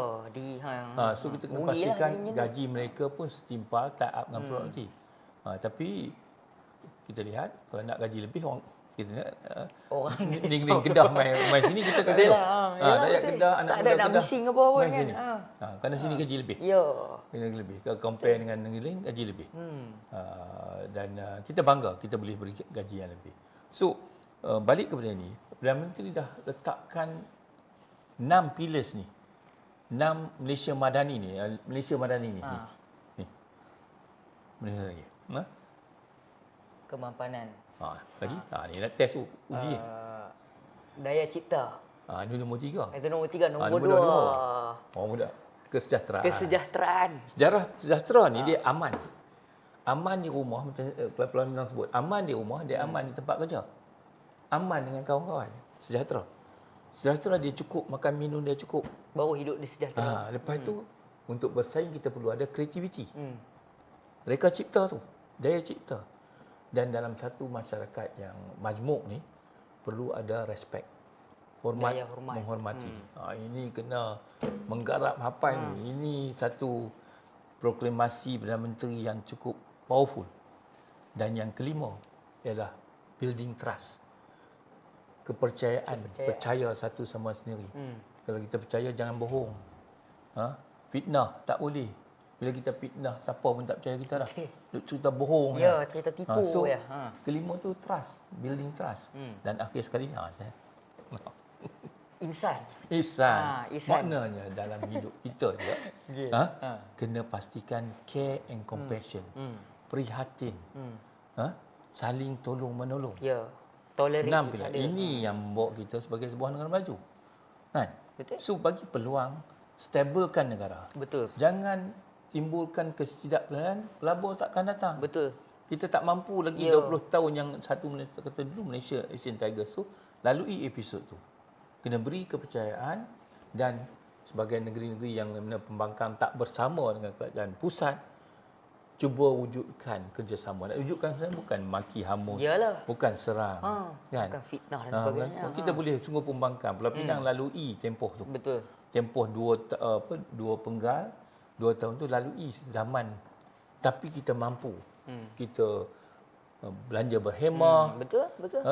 Speaker 2: So kita kena
Speaker 1: Rugilah
Speaker 2: pastikan
Speaker 1: jadinya tu.
Speaker 2: gaji mereka pun setimpal, tie up dengan produktif. Tapi kita lihat kalau nak gaji lebih, orang kita nak
Speaker 1: Orang
Speaker 2: negeri Kedah main sini, kita kat
Speaker 1: Betul
Speaker 2: sana.
Speaker 1: lah. Yalah,
Speaker 2: Rakyat
Speaker 1: betul.
Speaker 2: Kedah, anak
Speaker 1: Tak
Speaker 2: muda
Speaker 1: ada nak
Speaker 2: Kedah
Speaker 1: bising apa pun
Speaker 2: main
Speaker 1: kan.
Speaker 2: sini. Kerana sini gaji lebih.
Speaker 1: Ya.
Speaker 2: Gaji lebih. Kalau compare dengan negeri lain, gaji lebih. Dan kita bangga kita boleh beri gaji yang lebih. So, balik kepada ini, Perdana Menteri dah letakkan 6 pillars ni. 6 Malaysia Madani ni. Malaysia Madani ni. Ni. Malaysia lagi.
Speaker 1: Kemampanan.
Speaker 2: Lagi? Ni nak test uji.
Speaker 1: Daya cipta.
Speaker 2: Ini nombor 3.
Speaker 1: Itu nombor 3, nombor
Speaker 2: nombor
Speaker 1: 2.
Speaker 2: dua. Orang muda. kesejahteraan.
Speaker 1: Kesejahteraan.
Speaker 2: Sejahtera ni dia aman. Aman di rumah, macam Pulau Pinang sebut. Aman di rumah, dia aman di tempat kerja. Aman dengan kawan-kawan. Sejahtera. Sejahtera dia cukup, makan minum dia cukup.
Speaker 1: Baru hidup di sejahtera.
Speaker 2: Lepas tu, untuk bersaing kita perlu ada kreativiti. Mereka cipta tu. Daya cipta. Dan dalam satu masyarakat yang majmuk ni, perlu ada respect.
Speaker 1: Daya hormat.
Speaker 2: Menghormati. Ini kena menggarap hafal ni. Ini satu proklamasi Perdana Menteri yang cukup powerful. Dan yang kelima ialah building trust. Kepercayaan. Percaya satu sama sendiri. Kalau kita percaya, jangan bohong. Fitnah, tak boleh. Bila kita fitnah, siapa pun tak percaya kita dah. Duk cerita bohong.
Speaker 1: Ya, cerita tipu.
Speaker 2: So,
Speaker 1: ya.
Speaker 2: kelima tu trust. Building trust. Dan akhir sekali,
Speaker 1: Insan.
Speaker 2: ihsan.
Speaker 1: Ihsan.
Speaker 2: Maknanya dalam hidup kita juga, kena pastikan care and compassion. Prihatin. Saling tolong-menolong.
Speaker 1: Ya. Tolerate
Speaker 2: 6
Speaker 1: each
Speaker 2: pilar.
Speaker 1: other.
Speaker 2: Ini yang membawa kita sebagai sebuah negara maju. Kan?
Speaker 1: Betul.
Speaker 2: So, bagi peluang, stabilkan negara.
Speaker 1: Betul.
Speaker 2: Jangan timbulkan ketidakpastian, pelabur takkan datang.
Speaker 1: Betul.
Speaker 2: Kita tak mampu lagi
Speaker 1: Ya.
Speaker 2: 20 tahun yang satu Malaysia kata dulu Malaysia Asian Tigers tu, lalui episod tu. Kena beri kepercayaan dan sebagai negeri-negeri yang mana pembangkang tak bersama dengan kerajaan pusat, cuba wujudkan kerjasama. Nak wujudkan kerjasama bukan maki hamun,
Speaker 1: Yalah.
Speaker 2: bukan serang. Kan?
Speaker 1: Bukan fitnah dan
Speaker 2: Ah,
Speaker 1: sebagainya.
Speaker 2: Kita boleh sungguh pembangkang. Pulau Pinang lalui tempoh tu.
Speaker 1: Betul.
Speaker 2: Tempoh dua penggal, 2 tahun tu lalui zaman. Tapi kita mampu. Kita belanja berhemah.
Speaker 1: Betul, betul.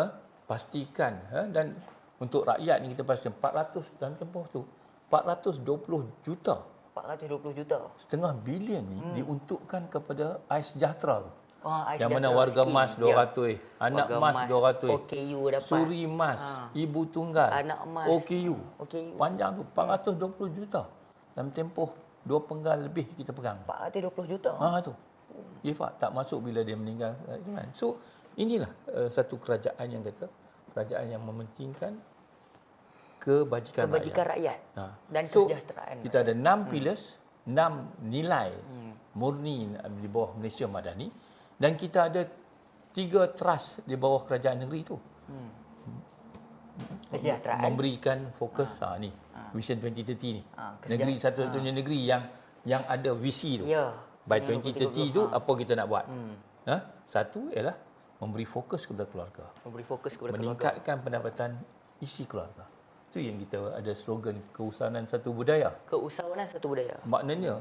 Speaker 2: Pastikan. Dan untuk rakyat ni kita pastikan 400 dalam tempoh tu. 420 juta.
Speaker 1: 420 juta.
Speaker 2: Setengah bilion ni diuntukkan kepada Ais Sejahtera tu.
Speaker 1: Ais
Speaker 2: Yang mana
Speaker 1: Sejahtera
Speaker 2: warga
Speaker 1: scheme.
Speaker 2: mas 200, anak
Speaker 1: Warga
Speaker 2: mas
Speaker 1: mas
Speaker 2: 200,
Speaker 1: OKU dapat.
Speaker 2: suri mas, ibu tunggal,
Speaker 1: Anak mas.
Speaker 2: OKU.
Speaker 1: OKU.
Speaker 2: Panjang tu 420 juta. Dalam tempoh 2 penggal lebih kita pegang.
Speaker 1: 420 juta.
Speaker 2: Tu. Ya Pak, tak masuk bila dia meninggal. So, inilah satu kerajaan yang kata, kerajaan yang mementingkan kebajikan
Speaker 1: rakyat. Dan
Speaker 2: So,
Speaker 1: kesejahteraan.
Speaker 2: kita ada 6 pillars, 6 nilai murni di bawah Malaysia Madani dan kita ada 3 trust di bawah kerajaan negeri itu.
Speaker 1: Kesejahteraan.
Speaker 2: Memberikan fokus ni Vision 2030 ni. Negeri satu-satunya negeri yang ada visi tu.
Speaker 1: Ya.
Speaker 2: By 2030 tu apa kita nak buat? Satu ialah memberi fokus kepada keluarga.
Speaker 1: Memberi fokus kepada keluarga.
Speaker 2: Meningkatkan pendapatan isi keluarga. Itu yang kita ada slogan keusahawan satu budaya.
Speaker 1: Keusahawanan satu budaya.
Speaker 2: Maknanya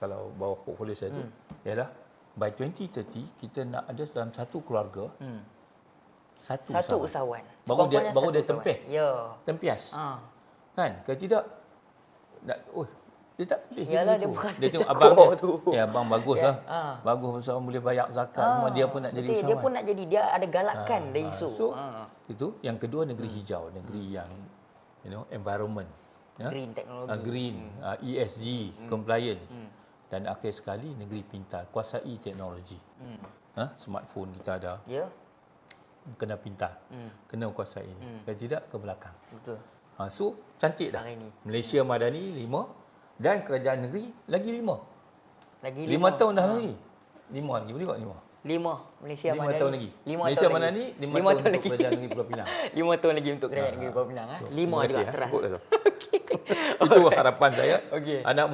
Speaker 2: kalau bawah portfolio saya tu ialah by 2030 kita nak ada dalam satu keluarga satu
Speaker 1: usahawan.
Speaker 2: Baru dia
Speaker 1: Sekurang-kurangnya
Speaker 2: baru
Speaker 1: satu
Speaker 2: dia
Speaker 1: usahawan.
Speaker 2: tempih.
Speaker 1: Ya.
Speaker 2: Tempias. Kan? Kalau tidak nak dia tak boleh
Speaker 1: Yalah,
Speaker 2: gitu.
Speaker 1: dia bukan
Speaker 2: Dia tengok
Speaker 1: tekor
Speaker 2: abang dia.
Speaker 1: tu.
Speaker 2: Ya abang bagus lah. Bagus pasal boleh bayar zakat semua dia pun nak jadi
Speaker 1: betul,
Speaker 2: usahawan.
Speaker 1: dia pun nak jadi. Dia ada galakan dari isu.
Speaker 2: So itu yang kedua negeri hijau, negeri yang environment.
Speaker 1: Green teknologi.
Speaker 2: Green, ESG, compliance. Dan akhir sekali negeri pintar, kuasai teknologi. Smartphone kita ada,
Speaker 1: Ya.
Speaker 2: kena pintar, kena kuasai ini. Kalau tidak ke belakang.
Speaker 1: Betul.
Speaker 2: So cantik dah.
Speaker 1: Hari ni.
Speaker 2: Malaysia Madani 5 dan kerajaan negeri lagi 5.
Speaker 1: Lagi
Speaker 2: 5 tahun dah lagi. 5 lagi, boleh buat 5.
Speaker 1: 5 Malaysia
Speaker 2: 5
Speaker 1: Madani.
Speaker 2: tahun lagi.
Speaker 1: 5
Speaker 2: Malaysia
Speaker 1: tahun
Speaker 2: Madani
Speaker 1: lagi.
Speaker 2: 5
Speaker 1: 5
Speaker 2: tahun
Speaker 1: tahun
Speaker 2: untuk
Speaker 1: lagi.
Speaker 2: kerajaan negeri Pulau Pinang.
Speaker 1: 5 tahun lagi untuk kerajaan negeri Pulau Pinang. 5
Speaker 2: Terima
Speaker 1: juga
Speaker 2: kasih,
Speaker 1: terah.
Speaker 2: cukup dah tu. Itu harapan saya.
Speaker 1: Okey.
Speaker 2: Anak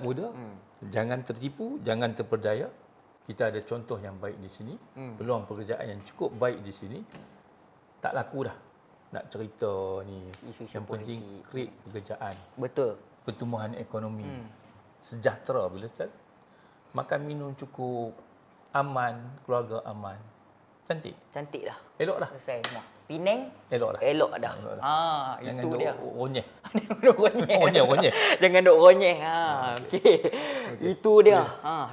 Speaker 2: muda, jangan tertipu, jangan terperdaya. Kita ada contoh yang baik di sini, peluang pekerjaan yang cukup baik di sini. Tak laku dah nak cerita ni.
Speaker 1: Isu-isu
Speaker 2: Yang penting
Speaker 1: politik.
Speaker 2: create pekerjaan,
Speaker 1: Betul.
Speaker 2: pertumbuhan ekonomi, sejahtera bila makan minum cukup, aman, keluarga aman. Cantik.
Speaker 1: Cantik dah.
Speaker 2: Elok dah.
Speaker 1: Selesai semua. Penang
Speaker 2: Elok dah.
Speaker 1: elok dah.
Speaker 2: Elok dah.
Speaker 1: Itu
Speaker 2: Jangan
Speaker 1: dia.
Speaker 2: ronyeh.
Speaker 1: Jangan duk ronyeh.
Speaker 2: Ronyeh.
Speaker 1: Jangan duk ronyeh. Okey. Itu dia.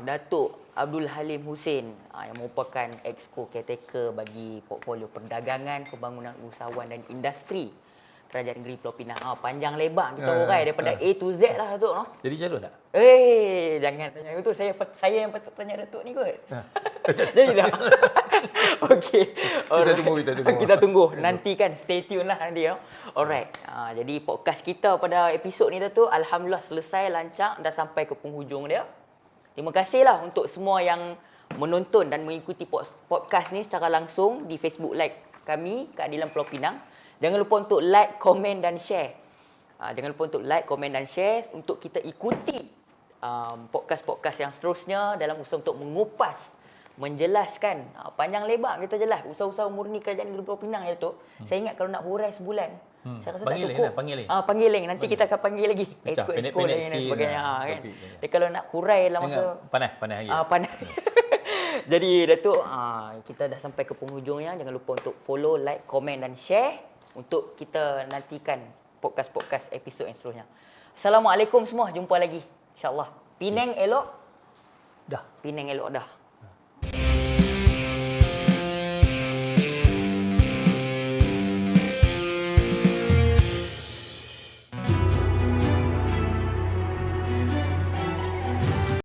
Speaker 1: Datuk Abdul Halim Hussein yang merupakan Exco Caretaker bagi portfolio perdagangan, pembangunan usahawan dan industri Kerajaan Negeri Pulau Pinang. Panjang lebar kita
Speaker 2: Ah,
Speaker 1: urai daripada A to Z lah Datuk.
Speaker 2: Jadi calon tak?
Speaker 1: Jangan tanya itu. Saya yang patut tanya Datuk ni kot. Jadi dah. Okey. Alright. Kita tunggu. Nanti kan stay tune lah nanti. Alright. Jadi podcast kita pada episod ni Datuk, alhamdulillah selesai lancar dah sampai ke penghujung dia. Terima kasihlah untuk semua yang menonton dan mengikuti podcast ni secara langsung di Facebook Live kami Keadilan Pulau Pinang. Jangan lupa untuk like, komen dan share. Jangan lupa untuk like, komen dan share untuk kita ikuti podcast-podcast yang seterusnya dalam usaha untuk mengupas, menjelaskan panjang lebar kita jelas usaha-usaha murni Kerajaan Negeri Pulau Pinang ya Datuk. Saya ingat kalau nak hurai sebulan saya rasa tak cukup. Panggil nanti kita akan panggil lagi exco dan sebagainya kan. Jadi kalau nak hurai dalam masa
Speaker 2: panas lagi.
Speaker 1: Panas. Jadi Datuk, kita dah sampai ke penghujungnya. Jangan lupa untuk follow, like, komen dan share untuk kita nantikan podcast-podcast episod yang seterusnya. Assalamualaikum semua, jumpa lagi insya-Allah. Penang elok dah.